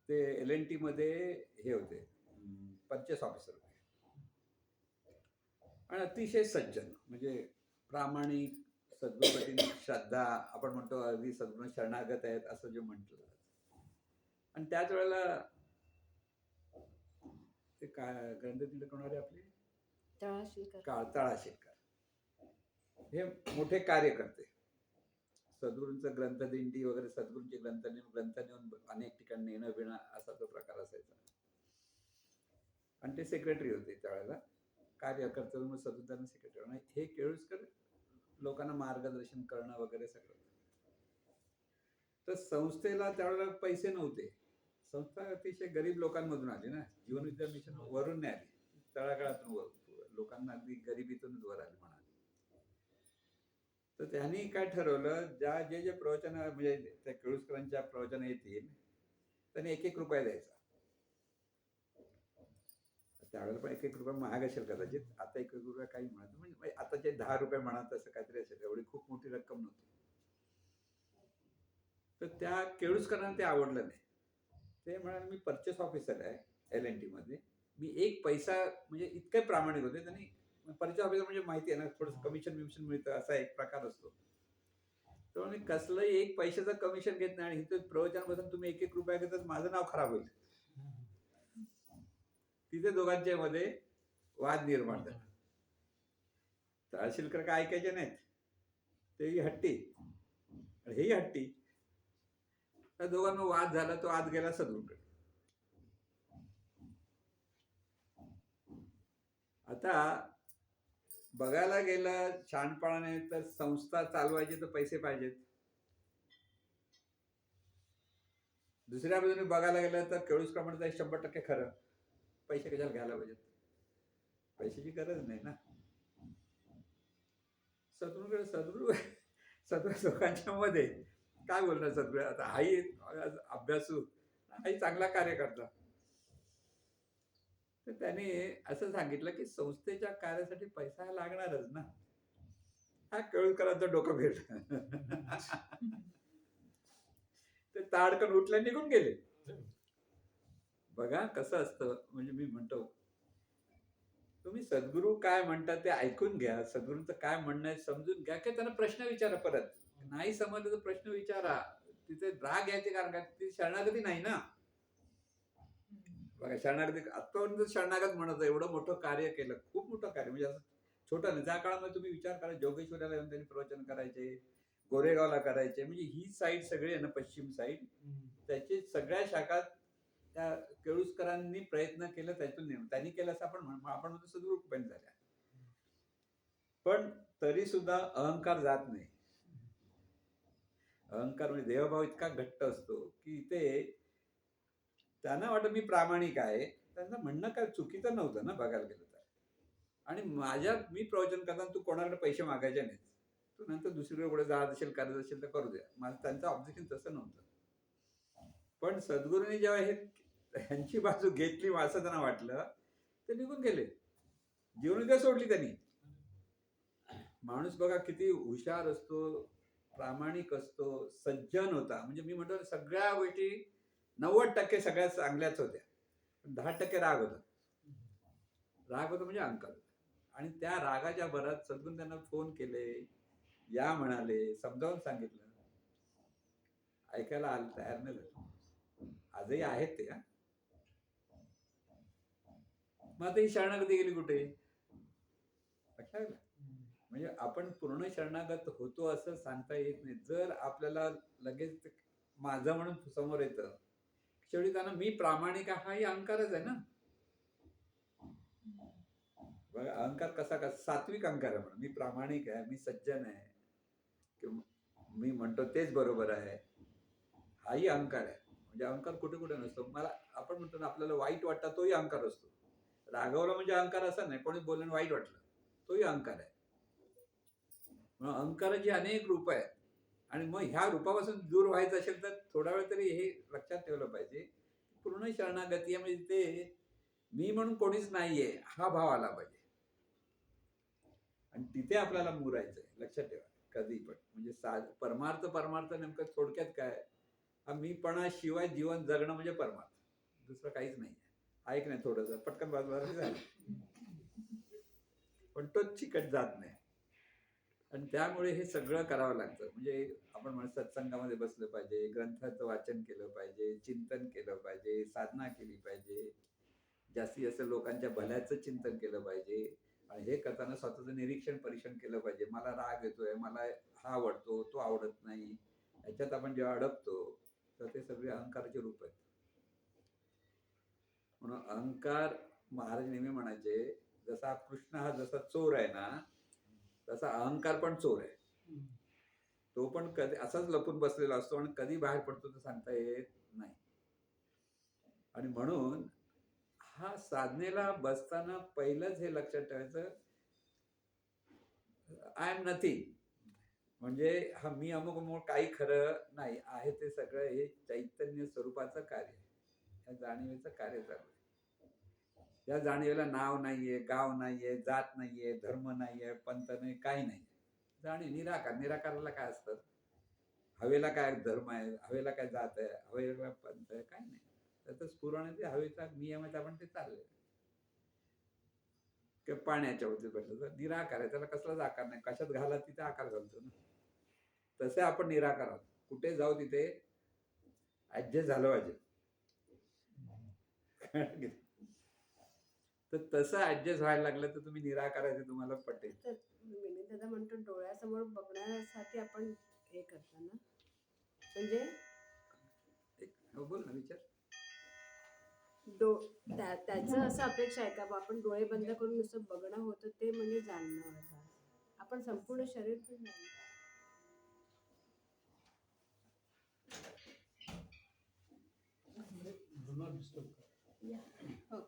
ते LNT मध्ये हे होते, परचेस ऑफिसर होते. आणि अतिशय सज्जन, म्हणजे प्रामाणिक, सद्गुरूंप्रती श्रद्धा, आपण म्हणतो अगदी सद्गुरू शरणागत आहेत असं जे म्हटलं. आणि त्याच वेळेला ते काय ग्रंथ तिथे कोणारे आपले तळाशीलकर. हे मोठे कार्यकर्ते. सद्गुरूंचं ग्रंथदिंडी वगैरे, सद्गुरूंची ग्रंथ नेऊन अनेक ठिकाणी नेणं बिणं असा तो प्रकार असायचा. आणि ते सेक्रेटरी होते त्यावेळेला. कार्यकर्ते म्हणून सद्गुरूंना सेक्रेटरी. आणि हे केळुसकर लोकांना मार्गदर्शन करणं वगैरे सगळं. तर संस्थेला त्यावेळेला पैसे नव्हते. संस्था अतिशय गरीब लोकांमधून आली ना. जीवन विद्या मिशन वरून नाही आली, तळागाळातून लोकांना अगदी गरिबीतूनच वर आली म्हणाली. तर त्यांनी काय ठरवलं, जे प्रवचन म्हणजे त्या केळुसकरांच्या प्रवचन येतील त्यांनी 1-1 रुपया द्यायचा. त्यावेळेला पण 1-1 रुपया महाग असेल कदाचित. आता 1-1 रुपया काही म्हणत म्हणजे आताचे 10 रुपये म्हणा, तसं काहीतरी असेल. एवढी खूप मोठी रक्कम नव्हती. तर त्या केळुसकरांना ते आवडलं नाही. ते म्हणाले, मी परचेस ऑफिसर आहे L&T मध्ये, मी 1 पैसा म्हणजे इतके प्रामाणिक होते. त्यांनी परचेस ऑफिसर म्हणजे माहिती आहे ना, थोडंसं कमिशन विमिशन मिळतं असा एक प्रकार असतो. तर मी कसलंही 1 पैशाचं कमिशन घेत नाही. आणि इथं प्रवचनापासून तुम्ही 1-1 रुपया घेतात, माझं नाव खराब होईल. तिथे दोघांच्या मध्ये वाद निर्माण झाला. तहसीलकर काय ऐकायचे नाहीत, तेही हट्टी आणि हेही हट्टी. त्या दोघांना वाद झाला. तो आत गेला सद्गुरूंकडे. आता बघायला गेलं शहाणपणाने तर संस्था चालवायची तर पैसे पाहिजेत. दुसऱ्या बाजूने बघायला गेलं तर केळुसकर म्हणतात 100% खरं, पैसे कशाला घ्यायला पाहिजेत, पैशाची गरज नाही ना. सद्गुरू लोकांच्या मध्ये काय बोलणार सद्गुरू. आता हाही अभ्यासू, हाही चांगला कार्यकर्ता. तर त्याने असं सांगितलं की संस्थेच्या कार्यासाठी पैसा लागणारच ना. हा केळुसकरांचं डोकं फिरलं. ते ताडकन उठले, निघून गेले. बघा कसं असतं. म्हणजे मी म्हणतो, तुम्ही सद्गुरू काय म्हणतात ते ऐकून घ्या. सद्गुरूंचं काय म्हणणं आहे समजून घ्या. की त्यांना प्रश्न विचारा. परत नाही समजलं तर प्रश्न विचारा. तिथे राग यायचे कारण काय, ती शरणागती नाही ना. बघा शरणागती आतापर्यंत शरणागत म्हणत एवढं मोठं कार्य केलं, खूप मोठं कार्य. म्हणजे असं छोटं नाही. ज्या काळामध्ये तुम्ही विचार करा, जोगेश्वरीला येऊन त्यांनी प्रवचन करायचे, गोरेगावला करायचे. म्हणजे ही साईड सगळी आहे ना, पश्चिम साईड, त्याची सगळ्या शाखा त्या केळुसकरांनी प्रयत्न केला. त्यातून त्यांनी केलं असं आपण म्हणतो सद्गुरू कृपेने झाल्या. पण तरी सुद्धा अहंकार जात नाही. अहंकार म्हणजे देहभाव इतका घट्ट असतो की ते त्यांना वाटत मी प्रामाणिक आहे. त्यांचं म्हणणं काय चुकीचं नव्हतं ना बघायला गेलं तर. आणि मी प्रवचन करताना तू कोणाकडे पैसे मागायचे नाहीत. तू नंतर दुसरीकडे कुठे जात असेल, करत असेल तर करू द्या. माझं त्यांचं ऑब्जेक्शन तसं नव्हतं. पण सद्गुरूंनी जेव्हा ह्यांची बाजू घेतली असं त्यांना वाटलं, ते निघून गेले. जीवनविद्या सोडली त्यांनी. माणूस बघा किती हुशार असतो, प्रामाणिक असतो, सज्जन होता. म्हणजे मी म्हणतो सगळ्या गोष्टी 90% सगळ्या चांगल्याच होत्या. 10% राग होता. राग होता म्हणजे अहंकार होता. आणि त्या रागाच्या भरात सद्गुरू त्यांना फोन केले, या म्हणाले, समजावून सांगितलं, ऐकायला तयार नाही झालं. आजही आहेत ते. मग आता ही शरणागती गेली कुठे, लक्षात आलं. म्हणजे आपण पूर्ण शरणागत होतो असं सांगता येत नाही. जर आपल्याला लगेच माझं म्हणून समोर येतं, शेवटी त्यांना मी प्रामाणिक आहे हाही अहंकारच आहे ना. बघा अहंकार कसा सात्विक अहंकार आहे. मी प्रामाणिक आहे, मी सज्जन आहे, मी म्हणतो तेच बरोबर आहे, हाही अहंकार आहे. म्हणजे अहंकार कुठे कुठे नसतो. मला आपण म्हणतो ना आपल्याला वाईट वाटतं, तोही अहंकार असतो. रागवला म्हणजे अहंकार असा नाही, कोणी बोलणं वाईट वाटलं तोही अहंकार आहे. म्हणून अहंकाराची अनेक रूप आहेत. आणि मग ह्या रूपापासून दूर व्हायचं असेल तर थोडा वेळ तरी हे लक्षात ठेवलं पाहिजे. पूर्ण शरणागती म्हणजे ते मी म्हणून कोणीच नाहीये हा भाव आला पाहिजे. आणि तिथे आपल्याला मुरायचंय, लक्षात ठेवा कधी पण. म्हणजे परमार्थ नेमकं थोडक्यात काय, हा मीपणा शिवाय जीवन जगणं म्हणजे परमार्थ, दुसरं काहीच नाही. ऐक नाही थोडंसं पटकन बाजूला झालं, पण तोच चिकट जात नाही. आणि त्यामुळे हे सगळं करावं लागतं. म्हणजे आपण म्हणतो सत्संगामध्ये बसलं पाहिजे, ग्रंथाचं वाचन केलं पाहिजे, चिंतन केलं पाहिजे, साधना केली पाहिजे, जास्तीत जास्त लोकांच्या भल्याचं चिंतन केलं पाहिजे, आणि हे करताना स्वतःचं निरीक्षण परीक्षण केलं पाहिजे. मला राग येतोय, मला हा आवडतो, तो आवडत नाही. ह्याच्यात आपण जेव्हा अडकतो तर ते सगळे अहंकाराचे रूप आहेत. म्हणून अहंकार, महाराज नेहमी म्हणायचे, जसा कृष्ण हा जसा चोर आहे ना, तसा अहंकार पण चोर आहे. तो पण कधी असाच लपून बसलेला असतो आणि कधी बाहेर पडतो तर सांगता येत नाही. आणि म्हणून हा साधनेला बसताना पहिलंच हे लक्षात ठेवायचं, आय एम नथिंग. म्हणजे हा मी अमुक अमुक काही खरं नाही आहे. ते सगळं हे चैतन्य स्वरूपाचं कार्य, या जाणीवेचं कार्य चालू आहे. या जाणीवेला नाव नाहीये, गाव नाहीये, जात नाहीये, धर्म नाहीये, पंथ नाही, काही नाही. जाणीव निराकार. निराकाराला काय असतं? हवेला काय धर्म आहे, हवेला काय जात आहे, हवेला पंथ आहे, काय नाही. त्याचं स्फुरण आहे, ते हवेचा नियम आहे, आपण ते चाललंय. किंवा पाण्याच्या बाबतीत म्हटलं तर निराकार आहे, त्याला कसलाच आकार नाही. कशात घाला तिथे आकार घालतो ना. तसे आपण निराकार आहोत. कुठे जाऊ तिथे ऍडजस्ट झालं पाहिजे. तर तसं ऍडजस्ट व्हायला लागलं तर तुम्ही निराकाराचे तुम्हाला पटेल. तर विनीत दादा म्हणतो डोळ्यासमोर बघण्यासाठी आपण हे करतो ना, म्हणजे बोल ना, विचार. त्याचं असं अपेक्षा आहे का बा आपण डोळे बंद करून नुसतं बघणं होतं ते म्हणजे जाणणं आहे का? आपण संपूर्ण शरीर पण जाणतो. हो.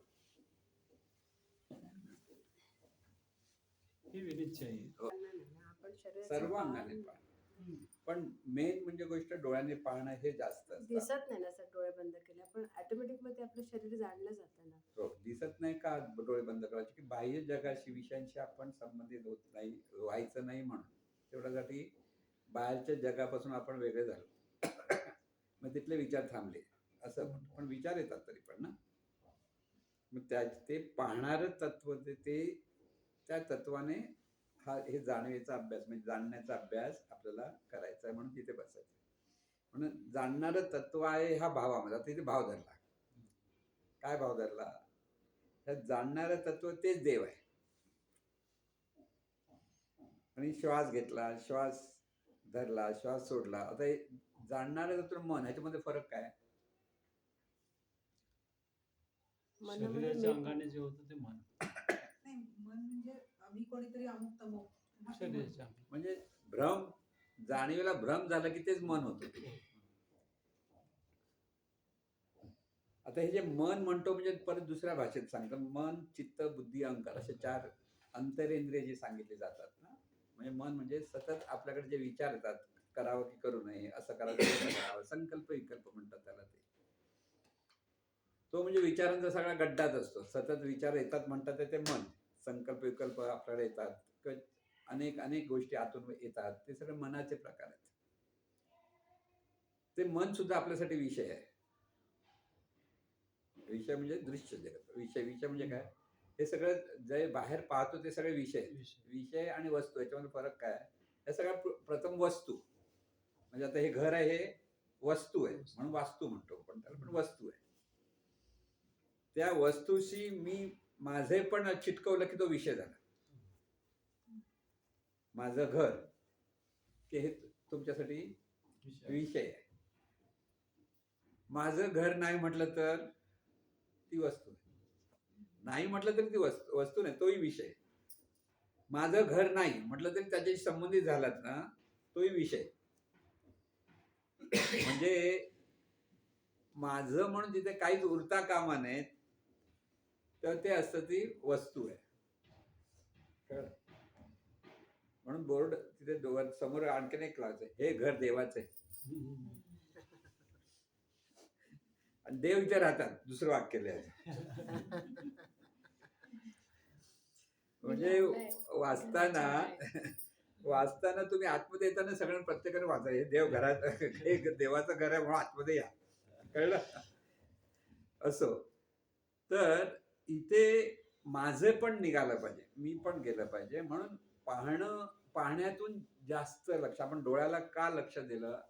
ही विनिच्छा आहे. आपण शरीर सर्व अंगाने पाहणं. पण मेन म्हणजे गोष्ट डोळ्याने पाहणं हे जास्त असतं. दिसत नाही ना सर डोळे बंद केले, पण ऑटोमॅटिक मध्ये आपलं शरीर जाणलं जातं ना. हो, दिसत नाही का डोळे बंद करायचे, की बाह्य जगाशी विषयांशी आपण संबंधित होत नाही, व्हायचं नाही म्हणून. तेवढ्यासाठी बाहेरच्या जगापासून आपण वेगळे झालो. मग तिथले विचार थांबले असं म्हणतो. पण विचार येतात तरी पण ना. मग ते पाहणारं तत्व ते त्या तत्वाने हा हे जाणीवेचा अभ्यास म्हणजे जाणण्याचा अभ्यास आपल्याला करायचा आहे. म्हणून तिथे बसायचं. म्हणून जाणणारं तत्व आहे हा भावामध्ये. आता तिथे भाव धरला. काय भाव धरला? त्यात जाणणारं तत्व तेच देव आहे. आणि श्वास घेतला, श्वास धरला, श्वास सोडला. आता हे जाणणारं तत्व मन, ह्याच्यामध्ये फरक काय? शरीराच्या अंगाने जे होतं ते मन. नाही, मन म्हणजे आम्ही कोणीतरी अमुक तमुक शरीराच्या अंगाने. म्हणजे भ्रम, जाणीवेला भ्रम झाला की तेच मन होतं. आता हे जे मन म्हणतो म्हणजे परत दुसऱ्या भाषेत सांगतात. मन, चित्त, बुद्धी, अहंकार असे 4 अंतरेंद्रिय जे सांगितले जातात ना. म्हणजे मन म्हणजे सतत आपल्याकडे जे विचार येतात, करावं की करू नये, असं करावं तसं करावं, संकल्प विकल्प म्हणतात त्याला ते. तो म्हणजे विचारांचा सगळा गड्डाच असतो. सतत विचार येतात म्हणतात ते मन. संकल्प विकल्प आपल्याकडे येतात, अनेक अनेक गोष्टी आतून येतात. ते सगळे मनाचे प्रकार आहेत. ते मन सुद्धा आपल्यासाठी विषय आहे. विषय म्हणजे दृश्य जगत. विषय म्हणजे काय? हे सगळं जे बाहेर पाहतो ते सगळे विषय. विषय आणि वस्तू याच्यामध्ये फरक काय? हे सगळं प्रथम वस्तू. म्हणजे आता हे घर आहे, हे वस्तू आहे म्हणून वास्तू म्हणतो पण त्याला, पण वस्तू आहे. त्या वस्तूशी मी माझे पण चिटकवलं की तो विषय झाला. माझं घर की हे तुमच्यासाठी विषय आहे. माझं घर नाही म्हटलं तर ती वस्तू आहे. नाही म्हटलं तरी ती वस्तू नाही, तोही विषय. माझं घर नाही म्हटलं तरी त्याच्याशी संबंधित झालात ना, तोही विषय. म्हणजे माझं म्हणून तिथे काहीच उरता कामा नये, तर ते असतं ती वस्तू आहे. म्हणून बोर्ड तिथे समोर आणखीन एक लावायचं, हे घर देवाचं आहे. आणि देव इथे राहतात, दुसरं वाक्य लिहायचं. म्हणजे वाचताना तुम्ही आतमध्ये येताना सगळ्यांना प्रत्येकाने वाचा, हे देव घरात, हे देवाचं घर आहे म्हणून आतमध्ये या. कळलं? असो. तर इथे माझं पण निघालं पाहिजे, मी पण गेलं पाहिजे. म्हणून पाहण्यातून जास्त लक्ष, आपण डोळ्याला का लक्ष दिलं,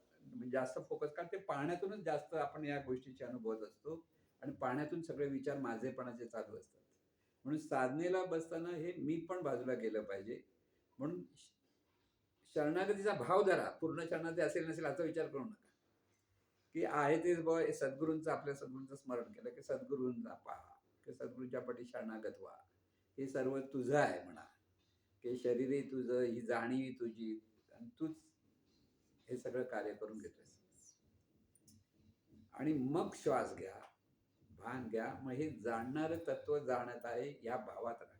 जास्त फोकस, कारण ते पाहण्यातूनच जास्त आपण या गोष्टीचे अनुभवत असतो. आणि पाहण्यातून सगळे विचार माझेपणाचे चालू असतात. म्हणून साधनेला बसताना हे मी पण बाजूला गेलं पाहिजे. म्हणून शरणागतीचा भाव धरा. पूर्ण शरणागती असेल नसेल याचा विचार करू नका, की आहे ते सद्गुरूंचं, आपल्या सद्गुरूंचं स्मरण केलं की सद्गुरूंना पहा, की सद्गुरूंच्या पाठी शरणागत व्हा. हे सर्व तुझं आहे म्हणा, की शरीरही तुझं, ही जाणीव तुझी, आणि तूच हे सगळं कार्य करून घेतोस. आणि मग श्वास घ्या, भान घ्या. मग हे जाणणारं तत्व जाणत आहे या भावात राहा.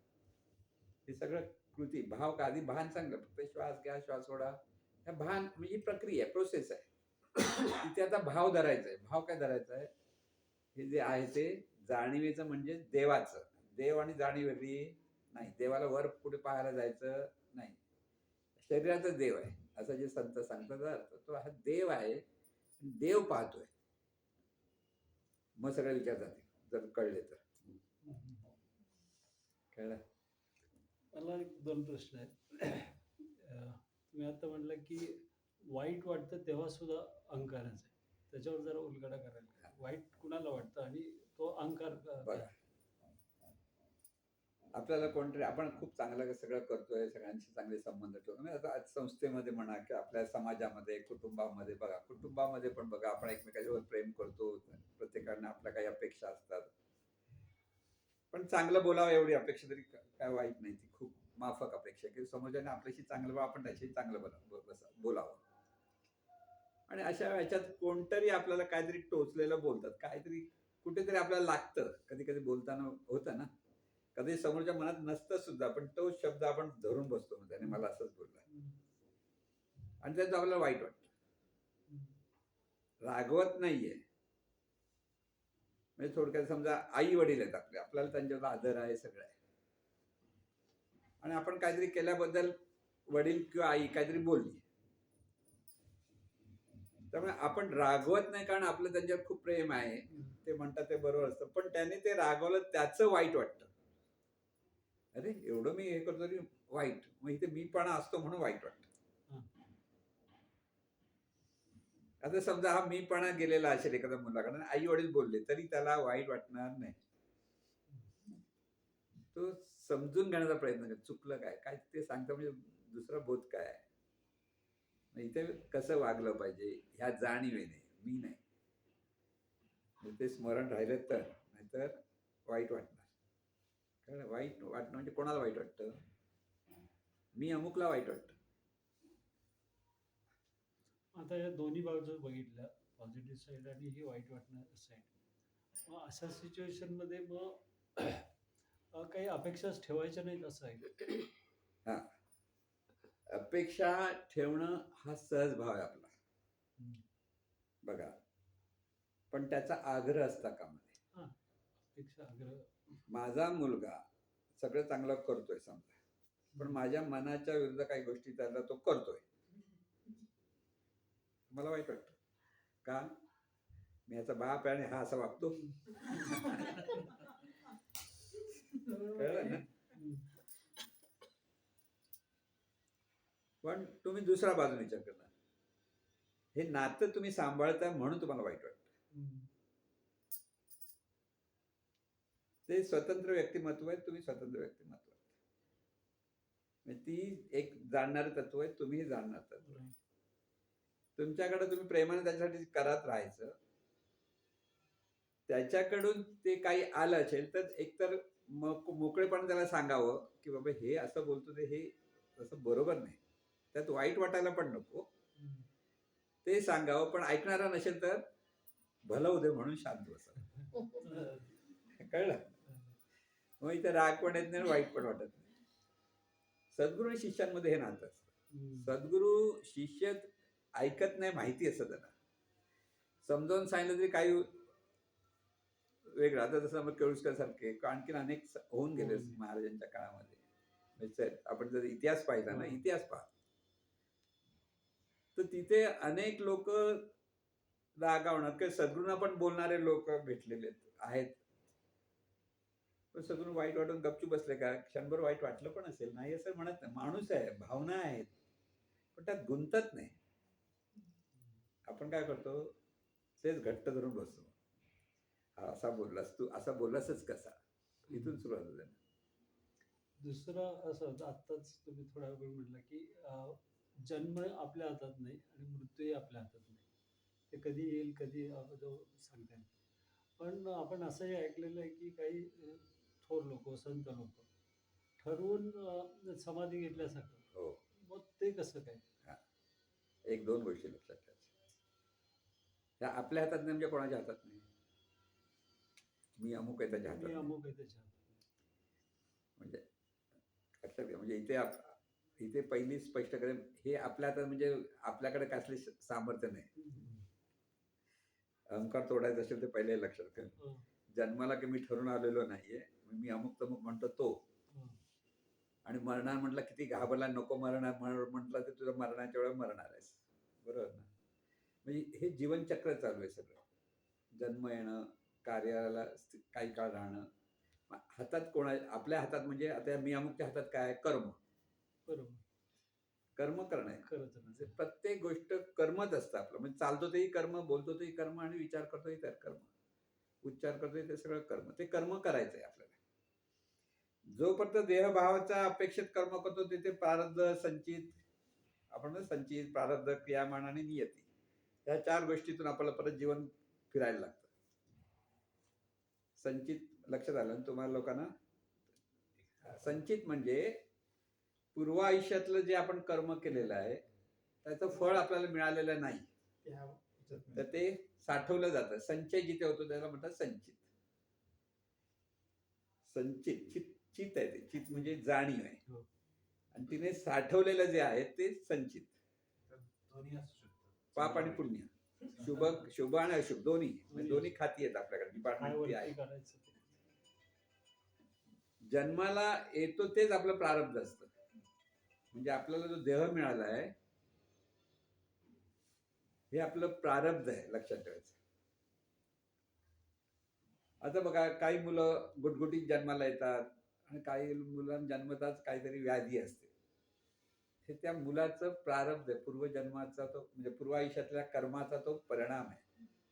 हे सगळं कृती भाव का आधी भान सांगलं, फक्त श्वास घ्या, श्वास सोडा. हे भान म्हणजे ही प्रक्रिया आहे, प्रोसेस आहे. तिथे आता भाव धरायचा आहे. भाव काय धरायचा आहे? हे जे आहे ते जाणीवेचं म्हणजे देवाचं. देव आणि जाणीव वेगळी नाही. देवाला वर पुढे पाहायला जायचं नाही. शरीराचा देव आहे असं जे संत सांगतात, तो हा देव आहे. देव पाहतोय. मग सगळे विचार जातील जर कळले तर. कळलं? मला एक 2 प्रश्न आहेत. तुम्ही आता म्हटलं की वाईट वाटतं तेव्हा सुद्धा अहंकारच आहे. त्याच्यावर जरा उलगडा करायला का? वाईट कुणाला वाटतं आणि तो अहंकार बघा, आपल्याला कोणतरी, आपण खूप चांगलं सगळं करतोय, सगळ्यांशी चांगले संबंध ठेवतो. म्हणजे आता आज संस्थेमध्ये म्हणा किंवा आपल्या समाजामध्ये, कुटुंबामध्ये बघा, कुटुंबामध्ये पण बघा, आपण एकमेकांवर प्रेम करतो. प्रत्येकाने आपल्या काही अपेक्षा असतात. पण चांगलं बोलावं एवढी अपेक्षा तरी काय वाईट नाही. ती खूप माफक अपेक्षा, की समोरच्याने आपल्याशी चांगलं व्हा, आपण त्याच्याशी चांगलं बोलावं. आणि अशा ह्याच्यात कोणतरी आपल्याला काहीतरी टोचलेलं बोलतात, काहीतरी कुठेतरी आपल्याला लागतं. कधी कधी बोलताना होतं ना, कधी समोरच्या मनात नसतं सुद्धा, पण तो शब्द आपण धरून बसतो. त्याने मला असंच बोलला, आणि त्याचं आपल्याला वाईट वाटतं. रागवत नाहीये. म्हणजे थोडक्यात समजा आई वडील आहेत आपले, आपल्याला त्यांच्यावर आदर आहे, सगळं आहे, आणि आपण काहीतरी केल्याबद्दल वडील किंवा आई काहीतरी बोलली, त्यामुळे आपण रागवत नाही, कारण आपलं त्यांच्यावर खूप प्रेम आहे. ते म्हणतात ते बरोबर असतं, पण त्याने ते रागवलं त्याचं वाईट वाटतं. अरे एवढं मी हे करतो तरी वाईट, मग इथे मीपणा असतो म्हणून वाईट वाटतं. आता समजा हा मीपणा गेलेला असेल एखाद्या मुलाकडे, आई वडील बोलले तरी त्याला वाईट वाटणार नाही. तो समजून घेण्याचा प्रयत्न कर, चुकलं काय काय ते सांगतं, म्हणजे दुसरा बोध काय आहे, इथे कसं वागलं पाहिजे ह्या जाणीवेने, मी नाही. ते स्मरण राहिलं तर, नाहीतर वाईट वाटणार. कारण वाईट वाटणं म्हणजे कोणाला वाईट वाटतं? मी अमुकला वाईट वाटतं. आता या दोन्ही बाजू बघितल्या, पॉझिटिव्ह साईड आणि ही वाईट वाटणं साईड. मग अशा सिच्युएशनमध्ये मग काही अपेक्षाच ठेवायच्या नाहीत असं आहे. हा, अपेक्षा ठेवणं हा सहज भाव आहे आपला, बघा, पण त्याचा आग्रह असता कामा नये. अपेक्षा आग्रह. माझा मुलगा सगळं चांगलं करतोय समजा, पण माझ्या मनाच्या विरुद्ध काही गोष्टी त्याला तो करतोय, मला वाईट वाटतं. का? मी याचा बाप आहे आणि हा असा वागतो. कळलं ना? पण तुम्ही दुसरा बाजूने विचार करणार, हे नातं तुम्ही सांभाळताय म्हणून तुम्हाला वाईट वाटतं. ते स्वतंत्र व्यक्तिमत्व आहे, तुम्ही स्वतंत्र व्यक्तिमत्व आहे. ती एक जाणणारं तत्व आहे, तुम्ही जाणणार तत्व आहे. तुमच्याकडे तुम्ही प्रेमाने त्याच्यासाठी करत राहायचं. त्याच्याकडून ते काही आलं असेल तर एकतर मोकळेपणे त्याला सांगावं की बाबा हे असं बोलतो ते हे असं बरोबर नाही, त्यात वाईट वाटायला पण नको, ते सांगावं. पण ऐकणारा नसेल तर भलं होते म्हणून शांत बसावं. कळलं? मग इथे राग पण येत नाही, वाईट पण वाटत नाही. सद्गुरू आणि शिष्यांमध्ये हे नातं असतं. सद्गुरू शिष्य ऐकत नाही, माहिती असतं त्याला, समजावून सांगितलं तरी काही वेगळं. आता जसं मग केळुसकर सारखे आणखीन अनेक होऊन गेले महाराजांच्या काळामध्ये. आपण जर इतिहास पाहिला ना, इतिहास पहा, तर तिथे अनेक लोक रागावणार, किंवा सद्गुरूंना पण बोलणारे लोक भेटलेले आहेत. पण सद्गुरू वाईट वाटून गपचूप बसले का? क्षणभर वाईट वाटलं पण असेल, नाही असं म्हणत नाही. माणूस आहे, भावना आहेत, पण त्यात गुंतत नाही. आपण काय करतो, तेच घट्ट धरून बसतो. हा असा बोललास, तू असा बोललासच कसा, इथून सुरुवात होते. दुसरं असं होतं, आत्ताच तुम्ही थोडा वेळ म्हटलं की जन्म आपल्या हातात नाही आणि मृत्यूही आपल्या हातात नाही. ते कधी येईल, कधी जो सांगता येईल. पण आपण असंही ऐकलेलं आहे की काही थोर लोक, संत लोक ठरवून समाधी घेतल्यासारखं. हो. मग ते कसं काय? हा. एक दोन गोष्टी लक्षात ठेवायच्या. त्या आपल्या हातात नाही म्हणजे कोणाच्या हातात नाही. मी अमुक आहे त्याच्या हातात मी नाही. अमुक आहे त्याच्या हातात. म्हणजे लक्षात घ्या, म्हणजे इथे पहिली स्पष्ट करेन, हे आपल्या हातात म्हणजे आपल्याकडे कसले सामर्थ्य नाही. हम्म. अहंकार तोडायचा असेल तर पहिले लक्षात ठेव. हं, जन्माला की मी ठरून आलेलो नाहीये, मी अमुक तमुक म्हणतो तो. हं. आणि मरणार म्हटलं किती घाबरला, नको मरणार म्हटलं तर तुझं मरणाच्या वेळेला मरणार आहेस. बरोबर ना? म्हणजे हे जीवनचक्र चालू आहे सगळं. जन्म येणं, कार्याला काही काळ राहणं. हातात आपल्या हातात म्हणजे आता मी अमुकच्या हातात काय कर्म. बरोबर. कर्म करणं आहे. खरंच म्हणजे प्रत्येक गोष्ट कर्मच असतं आपलं. म्हणजे चालतो तेही कर्म, बोलतो तेही कर्म आणि विचार करतोही तर कर्म. उच्चार करतोय ते सगळं कर्म. ते कर्म करायचंय आपल्याला. जोपर्यंत देहभावाचा अपेक्षित कर्म करतो तिथे प्रारब्ध, संचित, आपण म्हणतो संचित, प्रारब्ध, क्रियामान आणि नियती, या 4 गोष्टीतून आपल्याला परत जीवन फिरायला लागतं. संचित लक्षात आलं ना तुम्हाला लोकांना? संचित म्हणजे पूर्व आयुष्यातलं जे आपण कर्म केलेलं आहे त्याचं फळ आपल्याला मिळालेलं नाही, तर ते साठवलं जातं. संचय जिथे होतो त्याला म्हणतात संचित. संचित चित आहे, ते चित म्हणजे जाणीव आहे. हो. आणि तिने साठवलेलं जे आहे ते संचित. दोन्ही असू शकतं. पाप आणि पुण्य, शुभ आणि अशुभ दोन्ही, म्हणजे दोन्ही खाती आहेत आपल्याकडे, काय डिपार्टमेंट वरती आहे. करायचं ते. जन्माला येतो तेच आपलं प्रारब्ध असतं. म्हणजे आपल्याला जो देह मिळाला आहे हे आपलं प्रारब्ध आहे, लक्षात ठेवायचं. आता बघा, काही मुलं गुटगुटीत जन्माला येतात आणि काही मुलांना जन्मताच काहीतरी व्याधी असते. हे त्या मुलाचं प्रारब्ध आहे, पूर्वजन्माचा तो म्हणजे पूर्व आयुष्यातल्या कर्माचा तो परिणाम आहे.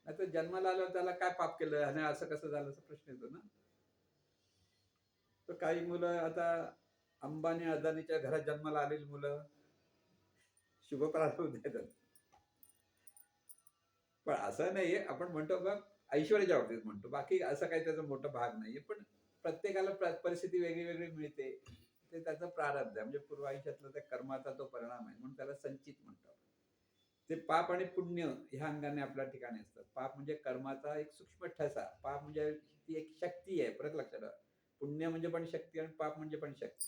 नाही तर जन्माला आल्यावर त्याला काय पाप केलं आणि असं कसं झालं असा प्रश्न येतो ना. तर काही मुलं आता अंबानी अदानीच्या घरात जन्माला आलेली मुलं शुभ प्रारब्ध देतात. पण असं नाहीये, आपण म्हणतो बघ ऐश्वर्याच्या बाबतीत म्हणतो, बाकी असं काही त्याचा मोठा भाग नाहीये. पण प्रत्येकाला परिस्थिती वेगळी वेगळी मिळते, ते त्याचं प्रारब्ध आहे, म्हणजे पूर्व आयुष्यातला त्या कर्माचा तो परिणाम आहे, म्हणून त्याला संचित म्हणतात. ते पाप आणि पुण्य ह्या अंगाने आपल्या ठिकाणी असतात. पाप म्हणजे कर्माचा एक सूक्ष्म ठसा, पाप म्हणजे ती एक शक्ती आहे. परत लक्षात ठेवा, पुण्य म्हणजे पण शक्ती आणि पाप म्हणजे पण शक्ती.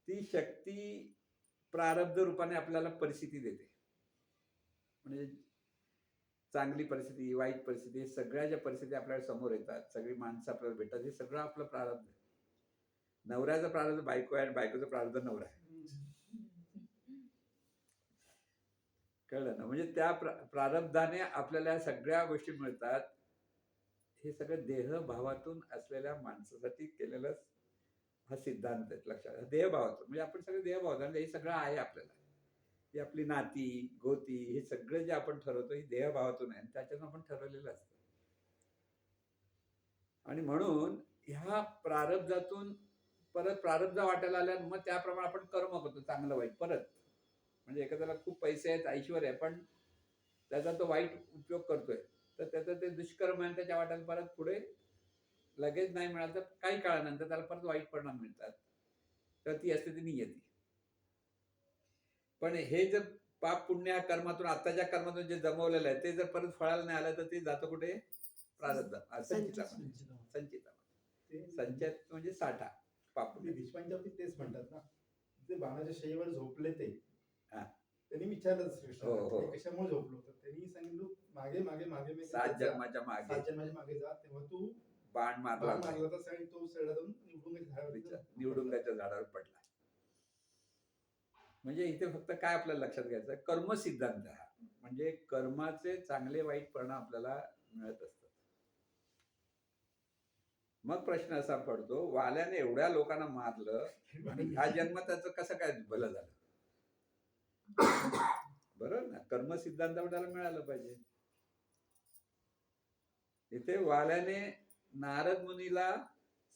ती शक्ती प्रारब्ध रूपाने आपल्याला परिस्थिती देते. म्हणजे चांगली परिस्थिती, वाईट परिस्थिती, सगळ्या ज्या परिस्थिती आपल्याला समोर येतात, सगळी माणसं आपल्याला भेटतात, हे सगळं आपलं प्रारब्ध आहे. नवऱ्याचं प्रारब्ध बायको आहे आणि बायकोचं प्रारब्ध नवरा आहे. कळलं ना? म्हणजे त्या प्रारब्धाने आपल्याला सगळ्या गोष्टी मिळतात. हे सगळं देहभावातून असलेल्या माणसासाठी केलेलं हा सिद्धांत आहे, लक्षात. देहभावातून म्हणजे आपण सगळे देहभावात, आणि हे सगळं आहे आपल्याला. ही आपली नाती गोती हे सगळं जे आपण ठरवतो ही देहभावातून आहे, त्याच्यातून आपण ठरवलेलं असतं. आणि म्हणून ह्या प्रारब्धातून परत प्रारब्ध वाटायला आल्या, मग त्याप्रमाणे आपण कर्म करतो, चांगलं वाईट परत. म्हणजे एखाद्याला खूप पैसे आहेत, ऐश्वर्य आहे, पण त्याचा तो वाईट उपयोग करतोय, तर त्याचं ते दुष्कर्म आहे, त्याच्या वाट्याला परत पुढे लगेच नाही मिळालं तर काही काळानंतर त्याला परत वाईट परिणाम मिळतात. तर ती असते ती नियती. पण हे जर पाप पुण्य कर्मातून, आत्ताच्या कर्मातून जे जमवलेलं आहे ते जर परत फळाला नाही आलं तर ते जातं कुठे? प्रारब्ध, संचितामध्ये. संचित म्हणजे साठा, पाप पुण्य. देशपांडे बाबतीत तेच म्हणतात ना, ते बाणाच्या शयेवर झोपले ते, हा. त्यांनी विचारलं हो, हो. कशामुळे झोपलो, तर त्यांनी सांगितलं मागे मागे मागे मी 7 जन्माच्या मागे 7 जन्माच्या मागे जा, तेव्हा तू बाण मारला होता आणि तो सडा जाऊन निवडुंगाच्या झाडावर पडला. म्हणजे इथे फक्त काय आपल्याला लक्षात घ्यायचं, कर्म सिद्धांत हा, म्हणजे कर्माचे चांगले वाईट परिणाम आपल्याला मिळत असतात. मग प्रश्न असा पडतो, वाल्याने एवढ्या लोकांना मारलं आणि ह्या जन्मात त्याचं कसं काय भलं झालं? बरोबर ना? कर्म सिद्धांत आपल्याला मिळालं पाहिजे. इथे वाल्याने नारद मुनीला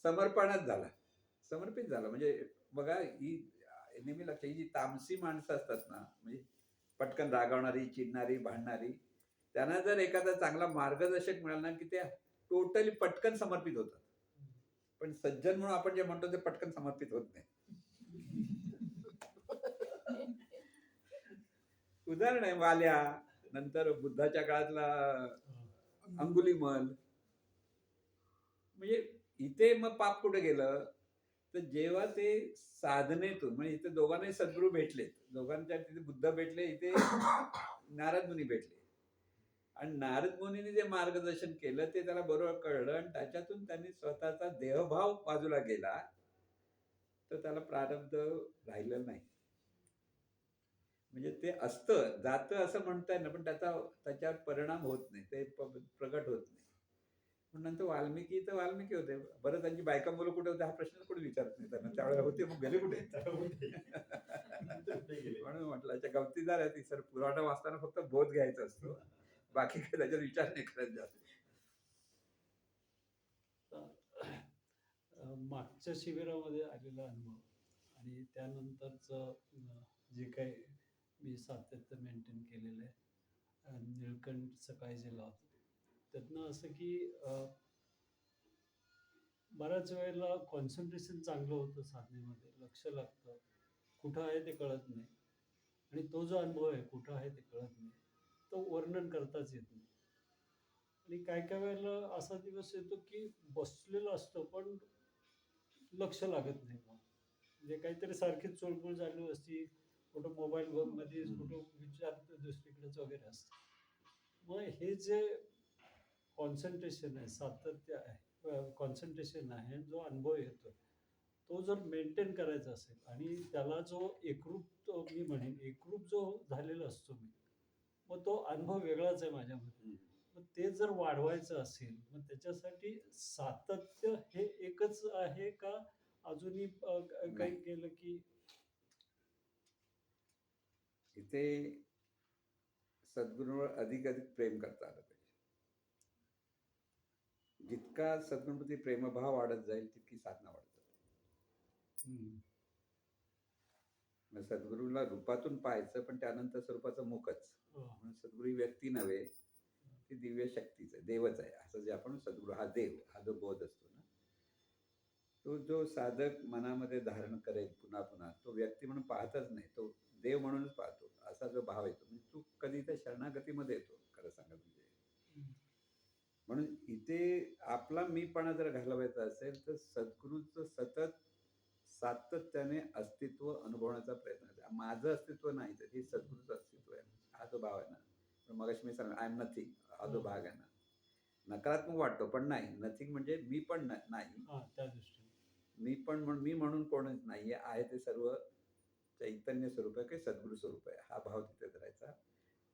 समर्पणच झाला, समर्पित झाला. म्हणजे बघा ही नेहमी लक्षात, ही जी तामसी माणसं असतात ना, म्हणजे पटकन रागावणारी, चिडणारी, भांडणारी, त्यांना जर एखादा चांगला मार्गदर्शक मिळाला ना, की ते टोटली पटकन समर्पित होतात. पण सज्जन म्हणून आपण जे म्हणतो ते पटकन समर्पित होत नाही. उदाहरण आहे वाल्या, नंतर बुद्धाच्या काळातला अंगुलीमल. म्हणजे इथे मग पाप कुठे गेलं, तर जेव्हा ते साधनेतून, म्हणजे इथे दोघांनाही सद्गुरू भेटले, दोघांच्या तिथे बुद्ध भेटले, इथे नारद मुनी भेटले, आणि नारद मुनीने जे मार्गदर्शन केलं ते त्याला बरोबर कळलं, आणि त्याच्यातून त्यांनी स्वतःचा देहभाव बाजूला गेला, तर त्याला प्रारब्ध राहिलं नाही. म्हणजे ते असतं जातं असं म्हणता येईल ना, पण त्याच्यावर परिणाम होत नाही, ते प्रगट होत नाही. पण नंतर वाल्मिकी होते. बरं, त्यांची बायका मुलं कुठे होते हा प्रश्न कोणी विचारत नाही त्यांना. त्यावेळेला होते, मग गेले कुठे? म्हणून म्हटलं याच्या गमतीदार आहे ती सर. पुराणा वाचताना फक्त बोध घ्यायचा असतो, बाकी काही त्याच्यावर विचार नाही करायचा जास्त. मागच्या शिबिरामध्ये आलेला अनुभव आणि त्यानंतरचं जे काही मी सातत्य मेंटेन केलेलं आहे, निळकंठ सकाळी जे लावतो त्यातनं असं की बऱ्याच वेळेला कॉन्सन्ट्रेशन चांगलं होतं साधनेमध्ये, लक्ष लागतं, कुठं आहे ते कळत नाही, आणि तो जो अनुभव आहे कुठं आहे ते कळत नाही, तो वर्णन करताच येत नाही. आणि काय काय वेळेला असा दिवस येतो की बसलेलो असतो पण लक्ष लागत नाही. म्हणजे काहीतरी सारखीच चोळपूळ चालू असती, कुठं मोबाईल मध्ये, कुठं विचार दुसरीकडेच वगैरे असतं. मग हे जे कॉन्सन्ट्रेशन आहे, सातत्य आहे, कॉन्सन्ट्रेशन आहे, जो अनुभव येतो तो जर मेंटेन करायचा असेल, आणि त्याला जो मी म्हणेन एकरूप जो झालेला असतो मी, मग तो अनुभव वेगळाच आहे माझ्यामध्ये. मग ते जर वाढवायचं असेल, मग त्याच्यासाठी सातत्य हे एकच आहे का अजूनही काही केलं की? इथे सद्गुरूंवर अधिक प्रेम करता आलं पाहिजे. जितका सद्गुरूंप्रती प्रेमभाव वाढत जाईल तितकी साधना वाढत जाईल. मग सद्गुरूला रूपातून पाहायचं, पण त्यानंतर स्वरूपाचं मुखच. म्हणून सद्गुरू ही व्यक्ती नव्हे, ती दिव्य शक्तीच आहे, देवच आहे. असं जे आपण सद्गुरू हा देव, हा जो बोध असतो ना, तो जो साधक मनामध्ये धारण करेल पुन्हा पुन्हा, तो व्यक्ती म्हणून पाहतच नाही, तो देव म्हणूनच पाहतो, असा जो भाव येतो. म्हणजे तू कधी त्या शरणागतीमध्ये येतो, खरं सांगा म्हणजे. म्हणून इथे आपला मीपणा जर घालवायचा असेल तर सद्गुरूचं सतत सातत्याने अस्तित्व अनुभवण्याचा प्रयत्न करायचा. माझं अस्तित्व नाही, तर हे सद्गुरूचं अस्तित्व आहे, हा जो भाव आहे ना. पण मगाशी मी सांगितलं आय एम नथिंग, हा जो भाग आहे ना, नकारात्मक वाटतो, पण नाही. नथिंग म्हणजे मी पण नाही, त्या दृष्टीने मी म्हणून कोणच नाहीये, आहे ते सर्व चैतन्य स्वरूप आहे, काही सद्गुरू स्वरूप आहे, हा भाव तिथे धरायचा.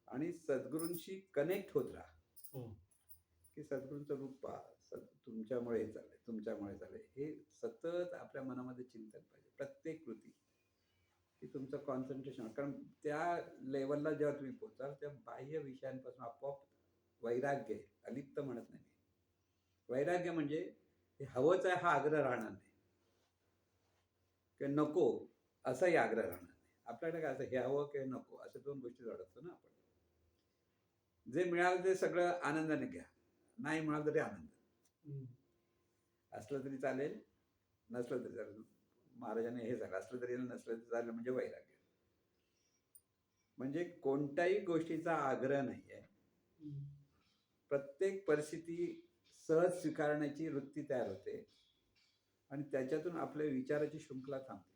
आणि सद्गुरूंशी कनेक्ट होत राहा, की सद्गुरूंचं रूप पहा, तुमच्यामुळे हे चाललंय, तुमच्यामुळे चाललंय, हे सतत आपल्या मनामध्ये चिंतन पाहिजे प्रत्येक कृती, की तुमचं कॉन्सन्ट्रेशन. कारण त्या लेवलला जेव्हा तुम्ही पोहोचाल त्या बाह्य विषयांपासून आपोआप वैराग्य आहे. अलिप्त म्हणत नाही. वैराग्य म्हणजे हे हवंच आहे हा आग्रह राहणार नाही, किंवा नको असाही आग्रह राहणार नाही. आपल्याकडे काय असं हे हवं किंवा नको असं दोन गोष्टी वाढवतो ना आपण. जे मिळालं ते सगळं आनंदाने घ्या, नाही मिळालं तरी आनंद, असलं तरी चालेल, नसलं तरी चालेल. महाराजांनी हे झालं, असलं तरी नसलं तरी चालेल, म्हणजे वैराग्य. म्हणजे कोणत्याही गोष्टीचा आग्रह नाही आहे, प्रत्येक परिस्थिती सहज स्वीकारण्याची वृत्ती तयार होते, आणि त्याच्यातून आपल्या विचाराची शृंखला थांबते.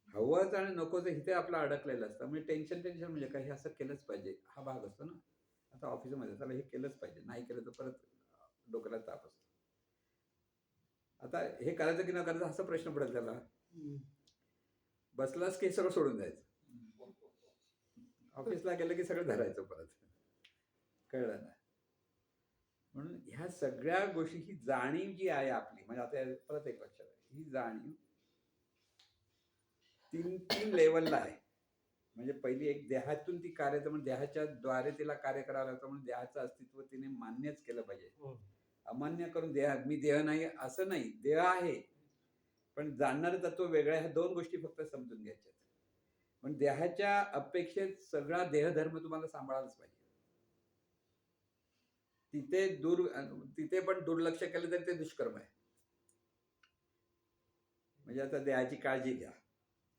हवंच आणि नकोच इथे आपलं अडकलेलं असतं. म्हणजे टेन्शन म्हणजे काही असं केलंच पाहिजे हा भाग असतो ना. आता ऑफिसमध्ये त्याला हे केलंच पाहिजे, नाही केलं तर परत डोक्याला ताप असतो. आता हे करायचं की न करायचं असा प्रश्न पडेल त्याला. बसलास की सगळं सोडून द्यायचं, ऑफिसला गेलं की सगळं धरायचं परत, कळलं ना. म्हणून ह्या सगळ्या गोष्टी, ही जाणीव जी आहे आपली, म्हणजे आता परत एक लक्षात आहे, ही जाणीव तीन लेवलला आहे. म्हणजे पहिली एक देहातून ती कार्य, म्हणजे देहाच्या द्वारे तिला कार्य करावं लागतं, म्हणून देहाचं अस्तित्व तिने मान्यच केलं पाहिजे. अमान्य करून मी देह नाही असं नाही, देह आहे, पण जाणणारं तत्व वेगळं आहे. ह्या दोन गोष्टी फक्त समजून घ्यायच्या. पण देहाच्या अपेक्षेत सगळा देहधर्म तुम्हाला सांभाळायलाच पाहिजे. तिथे पण दुर्लक्ष केलं तरी ते दुष्कर्म आहे. म्हणजे आता देहाची काळजी घ्या,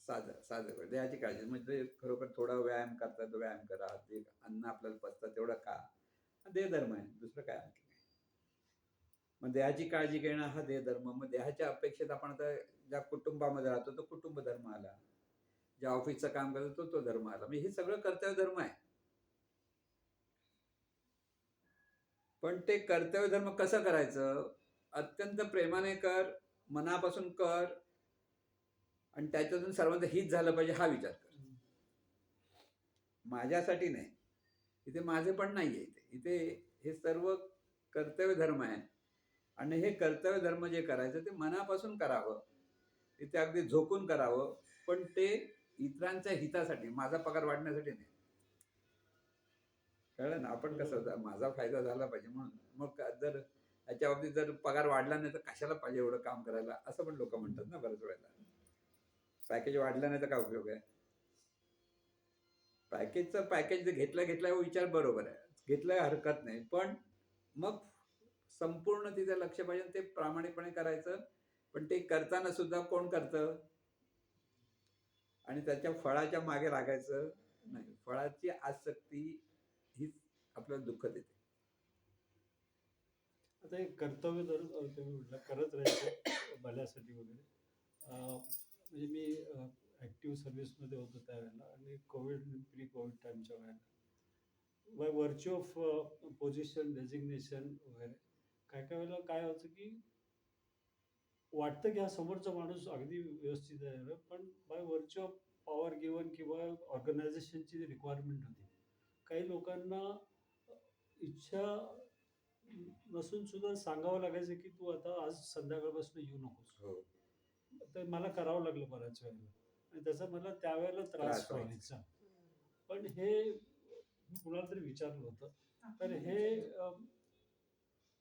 साधं देहाची काळजी म्हणजे खरोखर थोडा व्यायाम करता तर व्यायाम करा, ते अन्न आपल्याला पचतं तेवढं खा, हा देहधर्म आहे, दुसरं काय आणखी नाही. मग देहाची काळजी घेणं हा देहधर्म. मग देहाच्या अपेक्षेत आपण आता ज्या कुटुंबामध्ये राहतो तो कुटुंब धर्म आला, ज्या ऑफिसचं काम करतो तो धर्म आला. म्हणजे हे सगळं कर्तव्य धर्म आहे. पण ते कर्तव्य धर्म कसं करायचं? अत्यंत प्रेमाने कर, मनापासून कर, आणि त्याच्यातून सर्वांचं हित झालं पाहिजे हा विचार कर. माझ्यासाठी नाही, इथे माझे पण नाहीये. इथे हे सर्व कर्तव्य धर्म आहे. आणि हे कर्तव्य धर्म जे करायचं ते मनापासून करावं, तिथे अगदी झोकून करावं, पण ते इतरांच्या हितासाठी, माझा पगार वाढण्यासाठी नाही. कळलं ना? आपण कसं माझा फायदा झाला पाहिजे म्हणून. मग जर याच्या बाबतीत जर पगार वाढला नाही तर कशाला पाहिजे एवढं काम करायला, असं पण लोक म्हणतात ना बऱ्याच वेळेला. पॅकेज वाढलं नाही तर काय उपयोग आहे? पॅकेज घेतला विचार बरोबर आहे, घेतलं हरकत नाही, पण मग संपूर्ण तिथे लक्ष पाहिजे, ते प्रामाणिकपणे करायचं. पण ते करताना सुद्धा कोण करतं? आणि त्याच्या फळाच्या मागे लागायचं नाही. फळाची आसक्ती हीच आपल्याला दुःख देते. आता हे कर्तव्य तुम्ही म्हटलं करत राहायचं भल्यासाठी वगैरे. म्हणजे मी ॲक्टिव्ह सर्व्हिसमध्ये होतो त्यावेळेला, आणि प्री कोविड टाईमच्या वेळेला by virtue of position designation वगैरे काय वेळेला काय व्हायचं की वाटतं की हा समोरचा माणूस अगदी व्यवस्थित आहे, पण by virtue of power given किंवा ऑर्गनायझेशनची रिक्वायरमेंट होती. काही लोकांना इच्छा नसून सुद्धा सांगावं लागायचं की तू आता आज संध्याकाळपासून येऊ नकोस. तर मला करावं लागलं बऱ्याच वेळेला, आणि त्याचा मला त्यावेळेला त्रास व्हायचा. पण हे कुणाला तरी विचारलं होतं, तर हे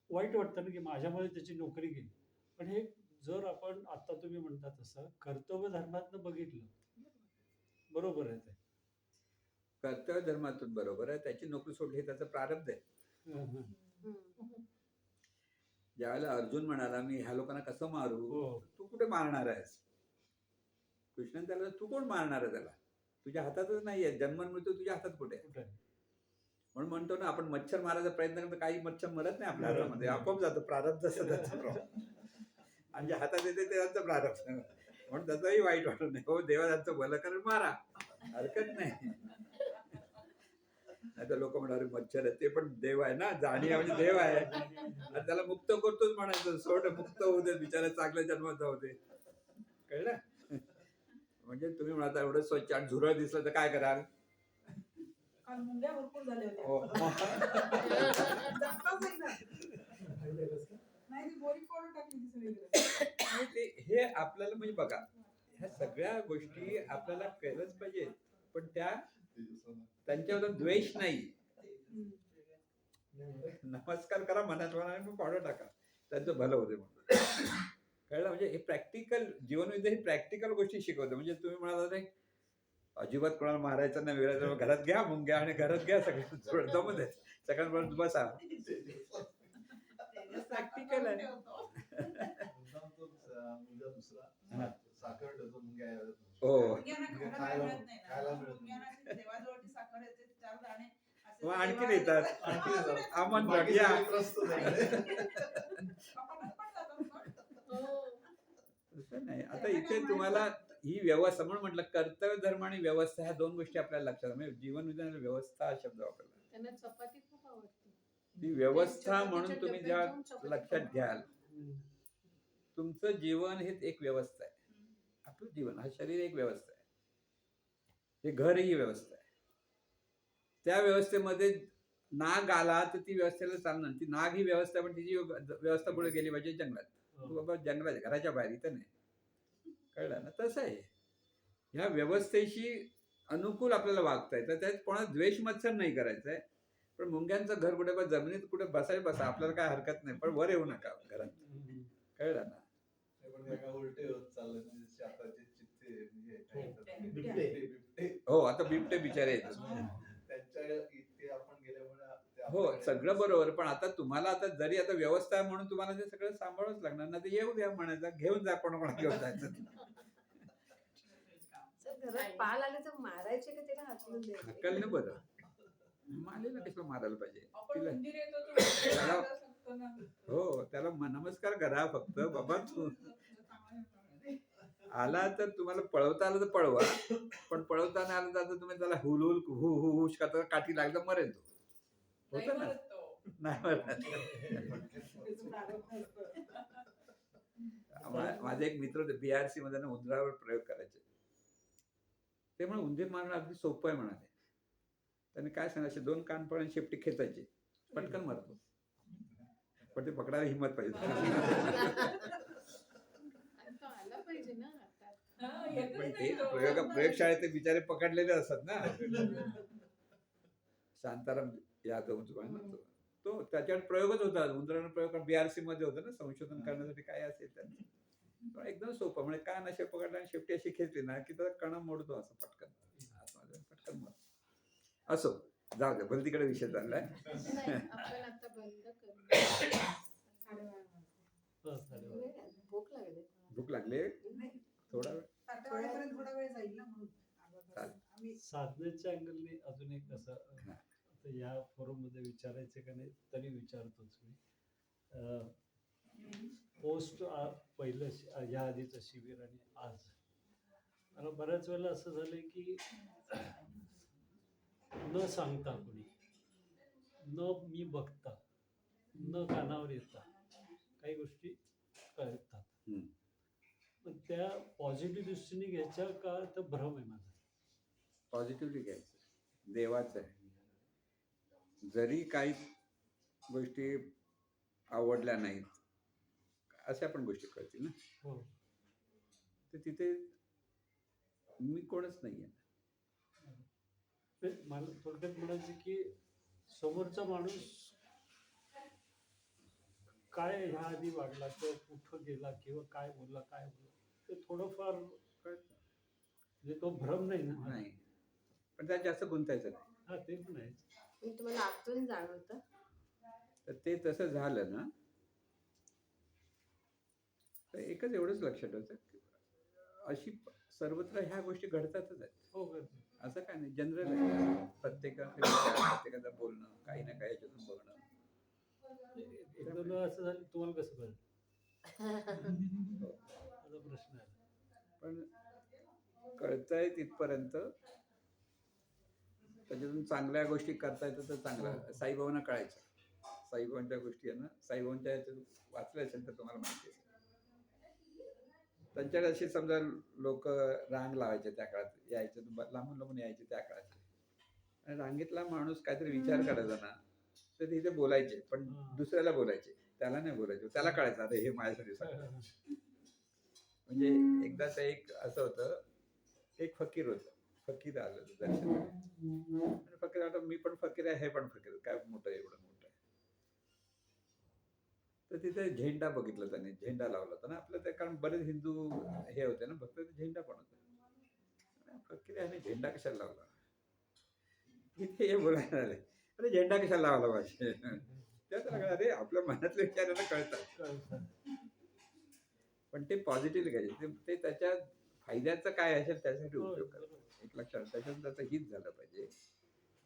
वाईट वाटतं ना की माझ्यामुळे त्याची नोकरी गेली. पण हे जर आपण आता तुम्ही म्हणता तसं कर्तव्य धर्मातनं बघितलं, बरोबर आहे ते. कर्तव्य धर्मातून बरोबर आहे, त्याची नोकरी सोडली त्याचं प्रारब्ध आहे. ज्यावेळेला अर्जुन म्हणाला मी ह्या लोकांना कसं मारू, तू कुठे मारणार आहेस? कृष्ण त्याला तू कोण मारणार आहे? त्याला तुझ्या हातातच नाहीये, जन्म मृत्यू तुझ्या हातात कुठे? म्हणून म्हणतो ना आपण मच्छर मारायचा प्रयत्न करतो, काही मच्छर मरत नाही आपल्या हातामध्ये, आपोआप जातो. प्रारब्ध आणि ज्या हातात येते ते त्यांचं प्रारब्ध, म्हणून त्याचंही वाईट वाटत नाही. हो देवा त्यांचं भलं कारण मारा, हरकत नाही. नाही तर लोक म्हणणार मच्छर आहे, ते पण देव आहे ना, जाणी म्हणजे देव आहे, आणि त्याला मुक्त करतोच म्हणायचं. सोड, मुक्त होऊ दे, बिचारा चांगल्या जन्मात जाऊ दे. कळलं? म्हणजे तुम्ही म्हणता एवढं स्वच्छ आणि झुरळ दिसलं तर काय कराल? काल मुंग्या भरपूर झाल्या हो. नाही ती बोरी कोण टाकली ती सगळीकडे. आणि हे आपल्याला म्हणजे बघा, ह्या सगळ्या गोष्टी आपल्याला कळलंच पाहिजे, पण त्यांच्यावर द्वेष नाही. नमस्कार करा मनात मग पावडर टाका, त्यांचं भलं होते म्हणून. कळलं? म्हणजे हे प्रॅक्टिकल जीवनविद्या, ही प्रॅक्टिकल गोष्टी शिकवते. म्हणजे तुम्ही म्हणाला नाही अजिबात कोणाला मारायचं नाही, वेळाचं घरात घ्या मुंग्या आणि घरात घ्या सगळं जमू दे, सगळ्यांपर्यंत बसा. प्रॅक्टिकल आहे. हो. आणखीन येतात आमंत्रण या. नाही आता इथे तुम्हाला ही व्यवस्था, म्हणून म्हटलं कर्तव्य धर्म आणि व्यवस्था ह्या दोन गोष्टी आपल्याला लक्षात, म्हणजे जीवन विज्ञान व्यवस्था हा शब्द वापरला. त्यांना चपाती खूप आवडते. ती व्यवस्था म्हणून तुम्ही ज्या लक्षात घ्याल, तुमचं जीवन हे एक व्यवस्था आहे. आपलं जीवन हा शरीर एक व्यवस्था आहे, हे घर ही व्यवस्था आहे. त्या व्यवस्थेमध्ये नाग आला तर ती व्यवस्थेला चालणार. ती नाग ही व्यवस्था, पण तिची व्यवस्था पुढे गेली पाहिजे जंगलात. बाबा जंगलात, घराच्या बाहेर, इथं नाही. कळलं ना? तसं आहे. ह्या व्यवस्थेशी अनुकूल आपल्याला वागता येतं. त्यात कोणाला द्वेष मत्सर नाही करायचा आहे. पण मुंग्यांचं घर कुठे जमिनीत कुठे बसा, आपल्याला काय हरकत नाही, पण वर येऊ नका घरात. कळलं ना? पण काय उलटे होत चालले म्हणजे आता जे चित्ते म्हणजे काय हो. म्हणतात, बिबटे. बिबटे हो आता बिबटे बिचारे येतात. त्यांच्या इथे आपण गेल्यामुळे ते हो आपल्याकडे सगळं बरोबर, पण आता तुम्हाला आता जरी आता व्यवस्था आहे म्हणून तुम्हाला ते सगळं सांभाळच लागणार ना, ते येऊ द्या म्हणायचं, घेऊन जा कोणाकोणा घेऊन जायचं. सर घरात पाल आले तर मारायचे का त्याला हाकलून द्यायचे? हकलणं बरं, मालेला कशाला मारायला पाहिजे आपण तिला. मंदिर येतो तो त्याला- मारायला सांगतो ना. हो त्याला नमस्कार करा फक्त, बाबा तू आला तर तुम्हाला पळवता आलं तर पळवा, पण पळवताना आलं तर आता तुम्ही त्याला हुल हुल हु हु हुश करता काठी लागलं मरेल तो. नाही होतं ना, म्हणत तो. नाही मरत. त्याचं प्रारब्ध असतं. माझे एक मित्र होते BRC मध्ये ना उंदरावर प्रयोग करायचे. ते म्हणे उंदीर मारणं अगदी सोपं आहे म्हणाले. त्यांनी काय सांगायचे, 2 कानफड आणि शेपटी खेचायची, पटकन मरतो. पण ते पकडायला हिंमत पाहिजे. तो आला पाहिजे ना आता. हा, येतच पण नाही ते तो. प्रयोगशाळेत ते बिचारे पकडलेले असतात ना. शांताराम यादव तो त्याच्यावर प्रयोगच होता, उंदरानं प्रयोग BRC मध्ये होता ना, संशोधन करण्यासाठी काय असेल त्यांचं. पण एकदम सोपं म्हणजे कान असे पकडला आणि शेपटी अशी खेचली ना की त्याचा कणा मोडतो असं पटकन. पटकन मरतो. असो जाऊ दे, भले तिकडे विषय चाललाय. नाही, आपण आता बंद करू. भूक लागली. भूक लागली नाही, थोडा वेळ. ताटवाडीपर्यंत थोडा वेळ जाईल ना म्हणून. चालेल. आम्ही साधनेच्या अँगलने अजून एक असं हा. आता या फोरम मध्ये विचारायचं का नाही तरी विचारतोच मी. पोस्ट पहिलं या आधीचं शिबिर आणि आज मला बऱ्याच वेळेला असं झालंय की न सांगता कोणी, न मी बघता, न कानावर येता काही गोष्टी कळतात. हम्म. पण त्या पॉझिटिव्ह दृष्टीने घ्यायच्या का तर भ्रम आहे माझा. पॉझिटिव्हली घ्यायचं, देवाचं आहे. जरी काही गोष्टी आवडल्या नाहीत अशा पण गोष्टी कळतील ना, हो. तर तिथे मी कोणच नाहीये. ते मला थोडक्यात म्हणायचं की समोरचा माणूस काय ह्या आधी वागला किंवा कुठं गेला किंवा काय बोलला ते थोडंफार कळतं. म्हणजे तो भ्रम नाही ना. नाही, पण त्यात जास्त गुंतायचं नाही. हा ते पण आहे. पण तुम्हाला आतून जाणवतं. तर ते तसं झालं ना तर एकच एवढंच लक्षात ठेवायचं की अशी सर्वत्र ह्या गोष्टी घडतातच आहेत. हो करतो. असं काय नाही, जनरल आहे. प्रत्येकाचं बोलणं, काही ना काही याच्यातून बघणं. एकदा वेळा असं झालं तुम्हाला कसं कळलं? हो. माझा प्रश्न आहे. पण कळतंय तिथपर्यंत त्याच्यातून चांगल्या गोष्टी करता येतात तर चांगलं. साईबाबांना कळायचं, साईबाबांच्या गोष्टी आहे ना, साईबाबांच्या ह्याच्यात वाचलं असेल तर तुम्हाला माहिती असेल. त्यांच्याकडे अशी समजा लोक रांग लावायचे त्या काळात, यायचे लांबून लांबून यायचे त्या काळात. आणि रांगेतला माणूस काहीतरी विचार करायचा ना तर तिथे बोलायचे, पण दुसऱ्याला बोलायचे, त्याला नाही बोलायचे. त्याला कळायचं अरे हे माझ्यासाठी सांगतात. म्हणजे एकदाच एक असं होतं, एक फकीर होतं, फकीर आलं दर्शन. आणि फकीर आता मी पण फकीर आहे, हे पण फकीर, काय मोठं एवढं मोठं आहे. तर तिथे झेंडा बघितला त्याने, झेंडा लावला होता ना आपलं त्या, कारण बरेच हिंदू हे होते ना भक्त, झेंडा पण होता. फकीर आहे, झेंडा कशाला लावला? इथे हे बोलायला आले, अरे झेंडा कशाला लावला पाहिजे? त्याला अरे आपल्या मनातले विचारायला कळतात. पण ते पॉझिटिव्हली घ्यायचे, ते त्याच्या फायद्याचं काय असेल त्यासाठी उपयोग करतात. एक लक्षात, त्याच्यात त्याचं हित झालं पाहिजे.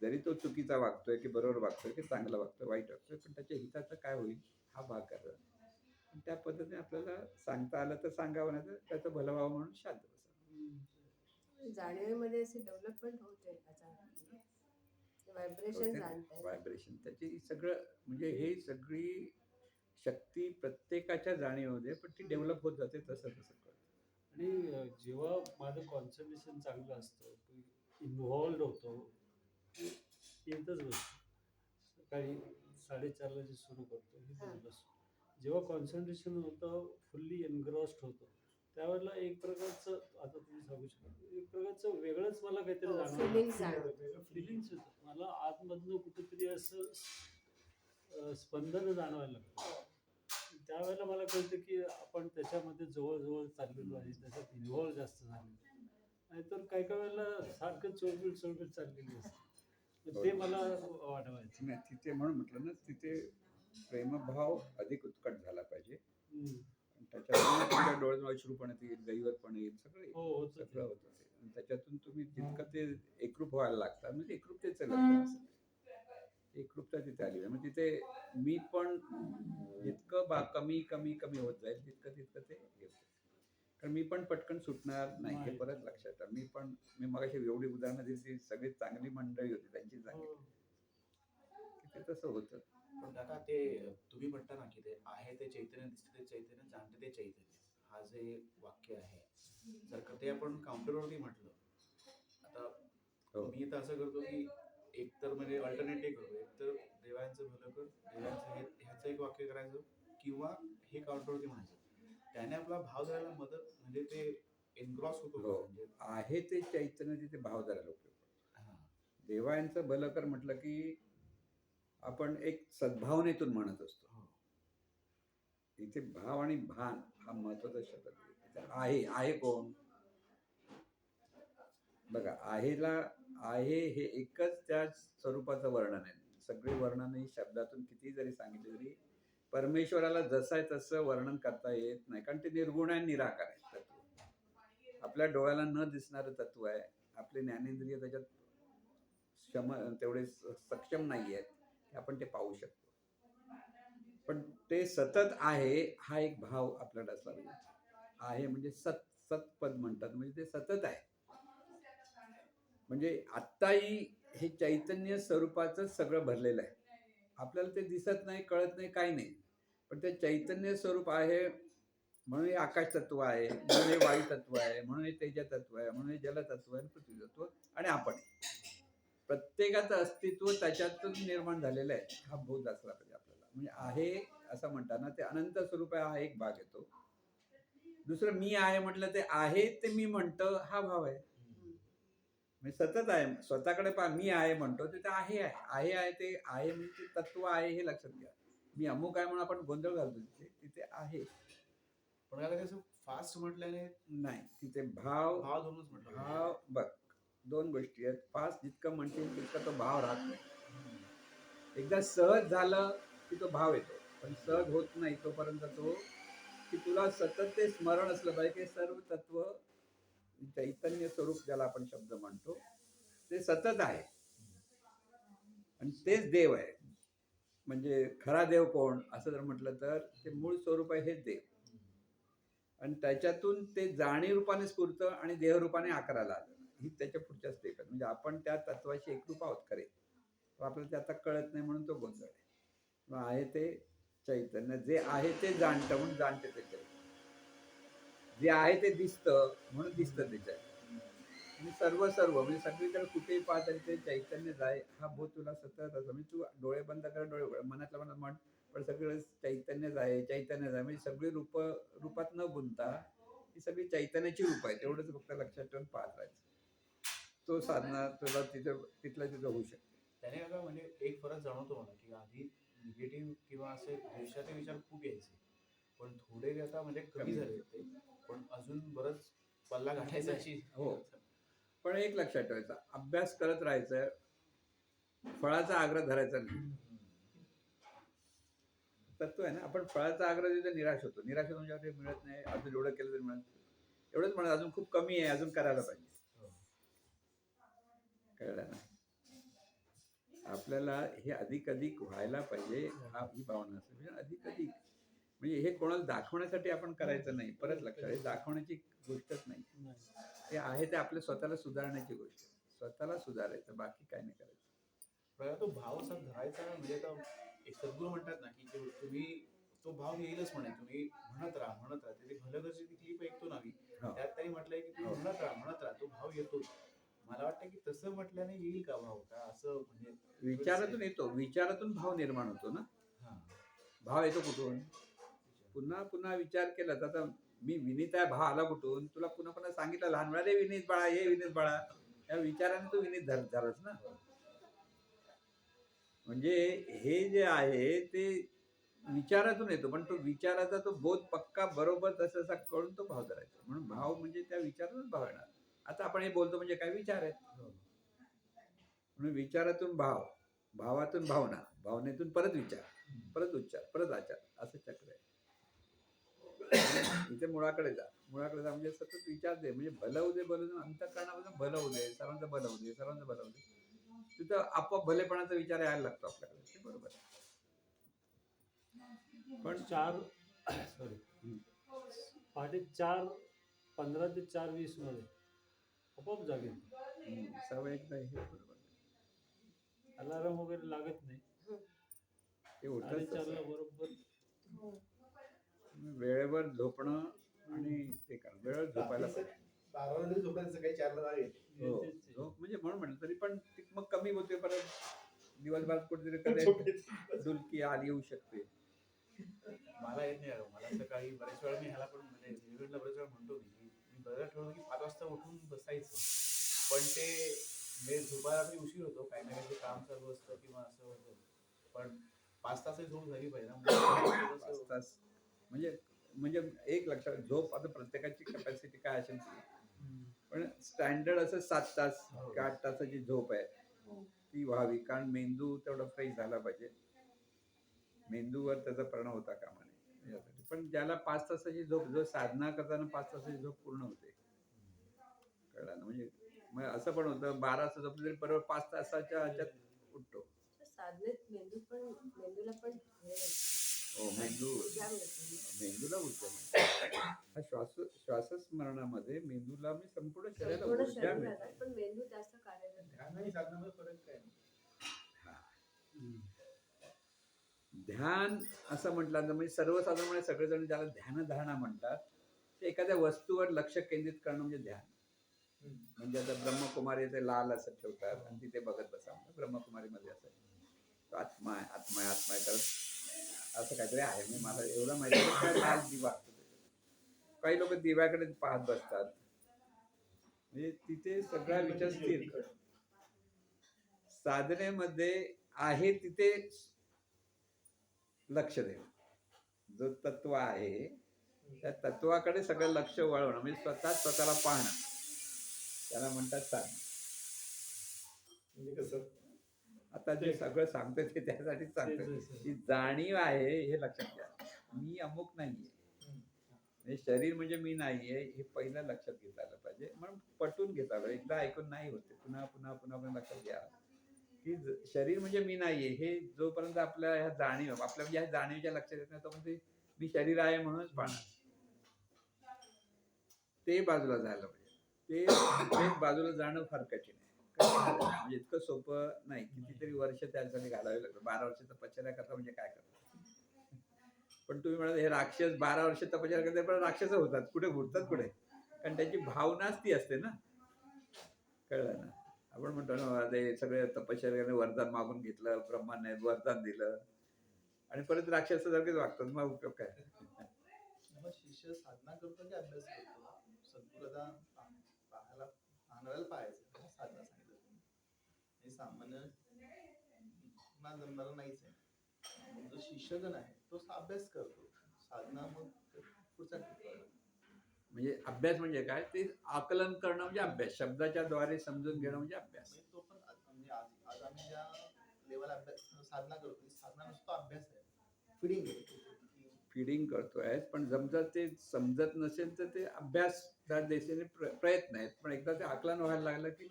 जरी तो चुकीचा वागतोय की बरोबर वागतोय की चांगला वागतोय वाईट वागतोय, पण त्याच्या हिताचं काय होईल हा भाग करा. त्या पद्धतीने आपल्याला सांगता आलं तर सांगावं, नाही तर त्याचं भलं व्हावं म्हणून शांत बसावं. जाणीवेमध्ये असे डेव्हलपमेंट होते, व्हायब्रेशन जाणताय. व्हायब्रेशन त्याची सगळं, म्हणजे हे सगळी शक्ती प्रत्येकाच्या जाणीवमध्ये, पण ती डेव्हलप होत जाते तसं तसं. आणि जेव्हा माझं कॉन्सन्ट्रेशन चांगलं असतं, इन्व्हॉल्ड होतो, येतच बसतो. सकाळी 4:30ला जे सुरू करतो हे बसतो. जेव्हा कॉन्सन्ट्रेशन होतं, फुल्ली एनग्रॉस्ड होतो, त्यावेळेला एक प्रकारचं, आता तुम्ही सांगू शकता, एक प्रकारचं वेगळंच मला काहीतरी जाणवतं. फिलिंग्स येतात मला आतमधनं, कुठेतरी असं स्पंदन जाणवायला लागतं. त्यावेळेला मला कळतं की आपण त्याच्यामध्ये जवळजवळ चाललेलो आहे, त्याच्यात इन्व्हॉल्व जास्त झालेलो आहे. नाहीतर काही काही वेळेला सारखं चोरबीड चाललेली असते. तर ते मला वाढवायचं. नाही, तिथे म्हणून म्हटलं ना, तिथे प्रेमभाव अधिक उत्कट झाला पाहिजे. हम्म. आणि त्याच्यातून तुमच्या डोळ्यातून अश्रूपणा येईल, दैवतपणा येईल, सगळं येईल. हो, होतं ते. सगळं होतं ते. आणि त्याच्यातून तुम्ही जितकं ते एकरूप व्हायला लागतात, म्हणजे एकरूपतेचं लक्षण असतं. एकरूपता तिथे आली म्हणजे तिथे मी पण जितकं कमी कमी कमी होत जाईल तितकं तितकं ते हे होतं. कारण मी पण पटकन सुटणार नाही हे नाही. परत लक्षात आलं. मी मगाशी एवढी उदाहरणं दिली ती सगळी चांगली मंडळी होती त्यांची सांगितली हो. की ते तसं होतं. पण काका ते तुम्ही म्हणता ना की ते आहे ते चैतन्य, दिसते ते चैतन्य, जाणते ते चैतन्य, हा जे वाक्य आहे, जर का ते आपण काउंटरवरती म्हटलं, आता हो. मी तर असं करतो की एक तर म्हणजे अल्टरनेटिव्ह करतो, एक तर देवांचं भलं कर, देवांचं ह्याचं एक वाक्य करायचं, किंवा हे काउंटरवरती म्हणायचं. त्याने आपला भाव धरायला मदत, म्हणजे ते एनग्रॉस होतो हो. का? म्हणजे आहे ते चैतन्य तिथे भाव धरायला उपयोग पडतो. हा. देवांचं भलं कर म्हटलं की आपण एक सद्भावनेतून म्हणत असतो. हो. इथे भाव आणि भान हा महत्वाचा शब्द आहे. इथे आहे कोण बघा, आहे हे एकच त्या स्वरूपाचं वर्णन आहे. सगळी वर्णन ही शब्दातून किती जरी सांगितली तरी परमेश्वराला जसं आहे तसं वर्णन करता येत नाही, कारण ते निर्गुण आहे, निराकार आहे तत्व. आपल्या डोळ्याला न दिसणारं तत्व आहे. आपले ज्ञानेंद्रिय त्याच्यात तेवढे सक्षम नाही आहेत की आपण ते पाहू शकतो. पण ते सतत आहे हा एक भाव आपल्याला असला पाहिजे. आहे म्हणजे सतपद म्हणतात, म्हणजे ते सतत आहे. म्हणजे आत्ताही हे चैतन्य स्वरूपाचं सगळं भरलेलं आहे. आपल्याला ते दिसत नाही, कळत नाही, काही नाही, पण ते चैतन्य स्वरूप आहे. म्हणून हे आकाश तत्व आहे, म्हणून हे वायू तत्व आहे, म्हणून हे तेज तत्व आहे, म्हणून हे जल तत्व आहे, पृथ्वी तत्व आणि आपण. प्रत्येकाचं अस्तित्व त्याच्यातून निर्माण झालेलं आहे. हा बोध असला पाहिजे आपल्याला. म्हणजे आहे असं म्हणताना ते अनंत स्वरूप आहे, हा एक भाग येतो. दुसरं मी आहे म्हटलं, ते आहे ते मी म्हणतो हा भाव आहे. म्हणजे सतत आहे. स्वतःकडे पहा, मी आहे म्हणतो ते आहे ते आहे म्हणजे ते तत्व आहे हे लक्षात घ्या. मी अमुक आहे म्हणून आपण गोंधळ घालतो, तिथे आहे पण काय कसं फास्ट म्हटल्याने नाही. तिथे भाव भाव धरूनच म्हटलं. भाव बघ, दोन गोष्टी आहेत. फास्ट जितकं म्हणशील तितका तो भाव राहत नाही. एकदा सहज झालं की तो भाव येतो, पण सहज होत नाही तोपर्यंत तो, की तुला सतत ते स्मरण असलं पाहिजे की सर्व तत्व चैतन्य स्वरूप ज्याला आपण शब्द म्हणतो ते सतत आहे आणि तेच देव आहे. म्हणजे खरा देव कोण असं जर म्हटलं तर ते मूळ स्वरूप आहे हेच देव. आणि त्याच्यातून ते जाणीव रूपाने स्फुरतं आणि देहरूपाने आकाराला आलं. ही त्याच्या पुढच्या स्टेप आहे. म्हणजे आपण त्या तत्वाशी एकरूप आहोत खरे, आपल्याला ते आता कळत नाही म्हणून तो गोंधळ आहे. मग आहे ते चैतन्य जे आहे ते जाणतं म्हणून जाणते ते चैतन्य. जे आहे ते दिसतं म्हणून दिसतं त्याच्यात. आणि सर्व म्हणजे सगळीकडे कुठेही पाहत ते चैतन्यच आहे हा बोध तुला सतत असं. म्हणजे तू डोळे बंद कर, डोळे उघड, मनातल्या मनात म्हण, पण सगळं चैतन्यच आहे. म्हणजे सगळी रूपात न गुंता ही सगळी चैतन्याची रूप आहे, तेवढंच फक्त लक्षात ठेवून पाहत राहायचं. तो साधना तुला तिथलं होऊ शकते. त्याने का म्हणजे एक फरक जाणवतो मला, की आधी निगेटिव्ह किंवा असे द्वेषाचे विचार खूप यायचे, पण थोडे आता म्हणजे कमी झाले ते, पण अजून बरंच पल्ला गाठायचा अशी. हो, पण एक लक्षात ठेवायचा, अभ्यास करत राहायचं, फळाचा आग्रह धरायचा नाही. तत्व आहे ना, आपण फळाचा आग्रह देतो, निराश होतो म्हणजे मिळत नाही, अजून एवढं केलं तरी मिळत, एवढंच म्हणत अजून खूप कमी आहे, अजून करायला पाहिजे. कळलं ना? आपल्याला हे अधिक व्हायला पाहिजे, ही भावना असते. म्हणजे अधिक म्हणजे हे कोणाला दाखवण्यासाठी आपण करायचं नाही. परत लक्षात, दाखवण्याची गोष्टच नाही. ते आहे ते आपल्या स्वतःला सुधारण्याची गोष्ट. स्वतःला सुधारायचं, बाकी काय नाही करायचं. तो भाव असा धरायचा, म्हणजे आता एक सद्गुरू म्हणतात ना की तुम्ही तो भाव येईलच म्हणे, तुम्ही म्हणत राहा. ते भलगरची ती क्लिप ऐकतो ना मी, त्यात त्यांनी म्हटलंय की तुम्ही म्हणत राहा, तो भाव येतो. मला वाटतं की तसं म्हटल्याने येईल का भाव, का असं म्हणजे विचारातून येतो, विचारातून भाव निर्माण होतो ना. भाव येतो कुठून? पुन्हा पुन्हा विचार केला तर आता मी विनीत आहे, भाव आला कुठून? तुला पुन्हा पुन्हा सांगितलं लहान मुला, रे विनीत बाळा, हे विनीत बाळा, या विचाराने तू विनीत झालास ना. म्हणजे हे जे आहे ते विचारातून येतो, पण तो विचाराचा तो बोध पक्का बरोबर तसा कळून तो भाव धरायचा. म्हणून भाव म्हणजे त्या विचारातून भाव येणार. आता आपण हे बोलतो म्हणजे काय विचार आहेत. म्हणून विचारातून भाव, भावातून भावना, भावनेतून परत विचार, परत उच्चार, परत आचार, असं चक्र आहे. इथे मुळाकडे जा म्हणजे सतत विचार दे, म्हणजे भलं होऊ दे, भलं होऊ दे, अंतःकरणापासून भलं होऊ दे, सर्वांचं भलं होऊ दे, सर्वांचं भलं होऊ दे. तिथं आपोआप भलेपणाचा विचार यायला लागतो आपल्याकडे, ते बरोबर आहे. पण 4:15 ते 4:20 मध्ये आपोआप जागे सवय एकदा हे बरोबर आहे. अलार्म वगैरे लागत नाही. ते होतच 4:30 तसं. बरोबर वेळेवर झोपणं आणि ते करणं. वेळेवर झोपायला पाहिजे. 12 नंतर झोपायचं, सकाळी 4ला जाग येते. हो, झोप म्हणजे म्हणून म्हणलं तरी पण ती मग कमी होते, परत दिवसभरात कुठेतरी कधी झोपेत. डुलकी आली येऊ शकते. मला येत नाही अगं. मला सकाळी बरेच वेळा मी ह्याला पण म्हणजे निर्गुणला बरेच वेळा म्हणतो मी बरेच वेळा ठरवलं की 5 वाजता उठून बसायचं, पण ते म्हणजे झोपायला तरी उशीर होतो, काही ना काही काम चालू असतं किंवा असं होतं. पण 5 तासही झोप झाली पाहिजे ना. 5 तास म्हणजे म्हणजे एक लक्षात, झोप आता प्रत्येकाची कॅपॅसिटी काय असेल ती. पण स्टँडर्ड असं 7 तास किंवा 8 तासाची झोप आहे ती व्हावी, कारण मेंदू तेवढा फ्रेश झाला पाहिजे. मेंदूवर त्याचा परिणाम होता कामा नये यासाठी. पण ज्याला 5 तासाची झोप, जो साधना करताना 5 तासाची झोप पूर्ण होते, कळलं ना. म्हणजे मग असं पण होतं 12 तास झोपलं तरी बरोबर 5 तासाच्या ह्याच्यात उठतो. साधनेत मेंदूला पण हो, ऊर्जा मिळते. मेंदूला ऊर्जा मिळते. हा श्वासस्मरणामध्ये मेंदूला मी संपूर्ण शरीराला संपूर्ण ऊर्जा शरीराला, मिळते. पण मेंदू जास्त कार्यरत आहे. ध्यान आणि साधनामध्ये फरक काय? ध्यान असं म्हटलं तर म्हणजे सर्वसाधारणपणे सगळेजण ज्याला ध्यानधारणा म्हणतात, ते एखाद्या वस्तूवर लक्ष केंद्रित करणं म्हणजे ध्यान. म्हणजे आता ब्रह्मकुमारी ते लाल असं ठेवतात आणि तिथे बघत बसा. ब्रह्मकुमारीमध्ये असं आत्मा आहे, आत्मा आहे, आत्मा आहे करत असं काहीतरी आहे. म्हणजे मला एवढं माहिती आहे काय लाल दिवा असतो त्याच्यात. काही लोक दिव्याकडे पाहत बसतात, म्हणजे तिथे सगळा विचार स्थिर. साधनेमध्ये आहे तिथे लक्ष देणं, जो तत्व आहे त्या तत्वाकडे सगळं लक्ष वळवणं, म्हणजे स्वतःला पाहणं, त्याला म्हणतात साधना. म्हणजे कसं? आता जे सगळं सांगतोय ते त्यासाठीच सांगतोय की जाणीव आहे हे लक्षात घ्या. मी अमुक नाहीये, म्हणजे शरीर म्हणजे मी नाहीये हे पहिलं लक्षात घेता आलं पाहिजे. म्हणून पटवून घेता आलं, एकदा ऐकून नाही होते, पुन्हा पुन्हा पुन्हा पुन्हा लक्षात घ्या की शरीर म्हणजे मी नाहीये हे जोपर्यंत आपल्या ह्या जाणीव, आपल्या म्हणजे ह्या जाणीवच्या लक्षात येत नाही तोपर्यंत मी शरीर आहे म्हणूनच पाहणार. ते बाजूला जायला पाहिजे. ते बाजूला जाणं फार कठीण आहे. म्हणजे इतकं सोपं नाही. कितीतरी वर्ष त्यासाठी घालावे लागतात. 12 वर्ष तपश्चर्या करता म्हणजे काय करतात. पण तुम्ही म्हणाल हे राक्षस 12 वर्ष तपश्चर्या करतात पण राक्षस होतात, कुठे घुरतात कुठे, कारण त्याची भावनाच ती असते ना. कळलं ना. आपण म्हणतो ना ते सगळे तपश्चर्याने वरदान मागून घेतलं, ब्रह्माने वरदान दिलं आणि परत राक्षसासारखेच वागतात, मग उपयोग काय. मग शिष्य साधना करतो की अभ्यास करतो? सद्गुरूला पाहणाऱ्याला पाहायचं, साधना सांगितलं तुम्ही. हे सामान्य ना जमणारा नाहीच आहे. मग जो शिष्यगण आहे तो अभ्यास करतो, साधना मग पुढचा टप्पा. म्हणजे अभ्यास म्हणजे काय, ते आकलन करणं म्हणजे अभ्यास, शब्दाच्या द्वारे समजून घेणं म्हणजे अभ्यास. तो पण म्हणजे आज आम्ही ज्या लेवल अभ्यास साधना करतो, साधना नुसतो अभ्यास आहे, फिडिंग आहे. फीडिंग करतोय, पण जमजर ते समजत नसेल तर ते अभ्यास त्या दिशेने प्रयत्न आहेत. पण एकदा ते आकलन व्हायला लागलं की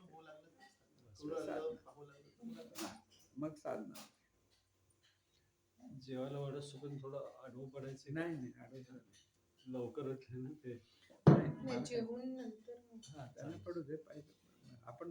मग साधना. जेवायला वाढत पण थोडं आडवं पडायचं. नाही लवकर उठले ना ते. जेवून नंतर त्यांना पडू दे पाहिजे. आपण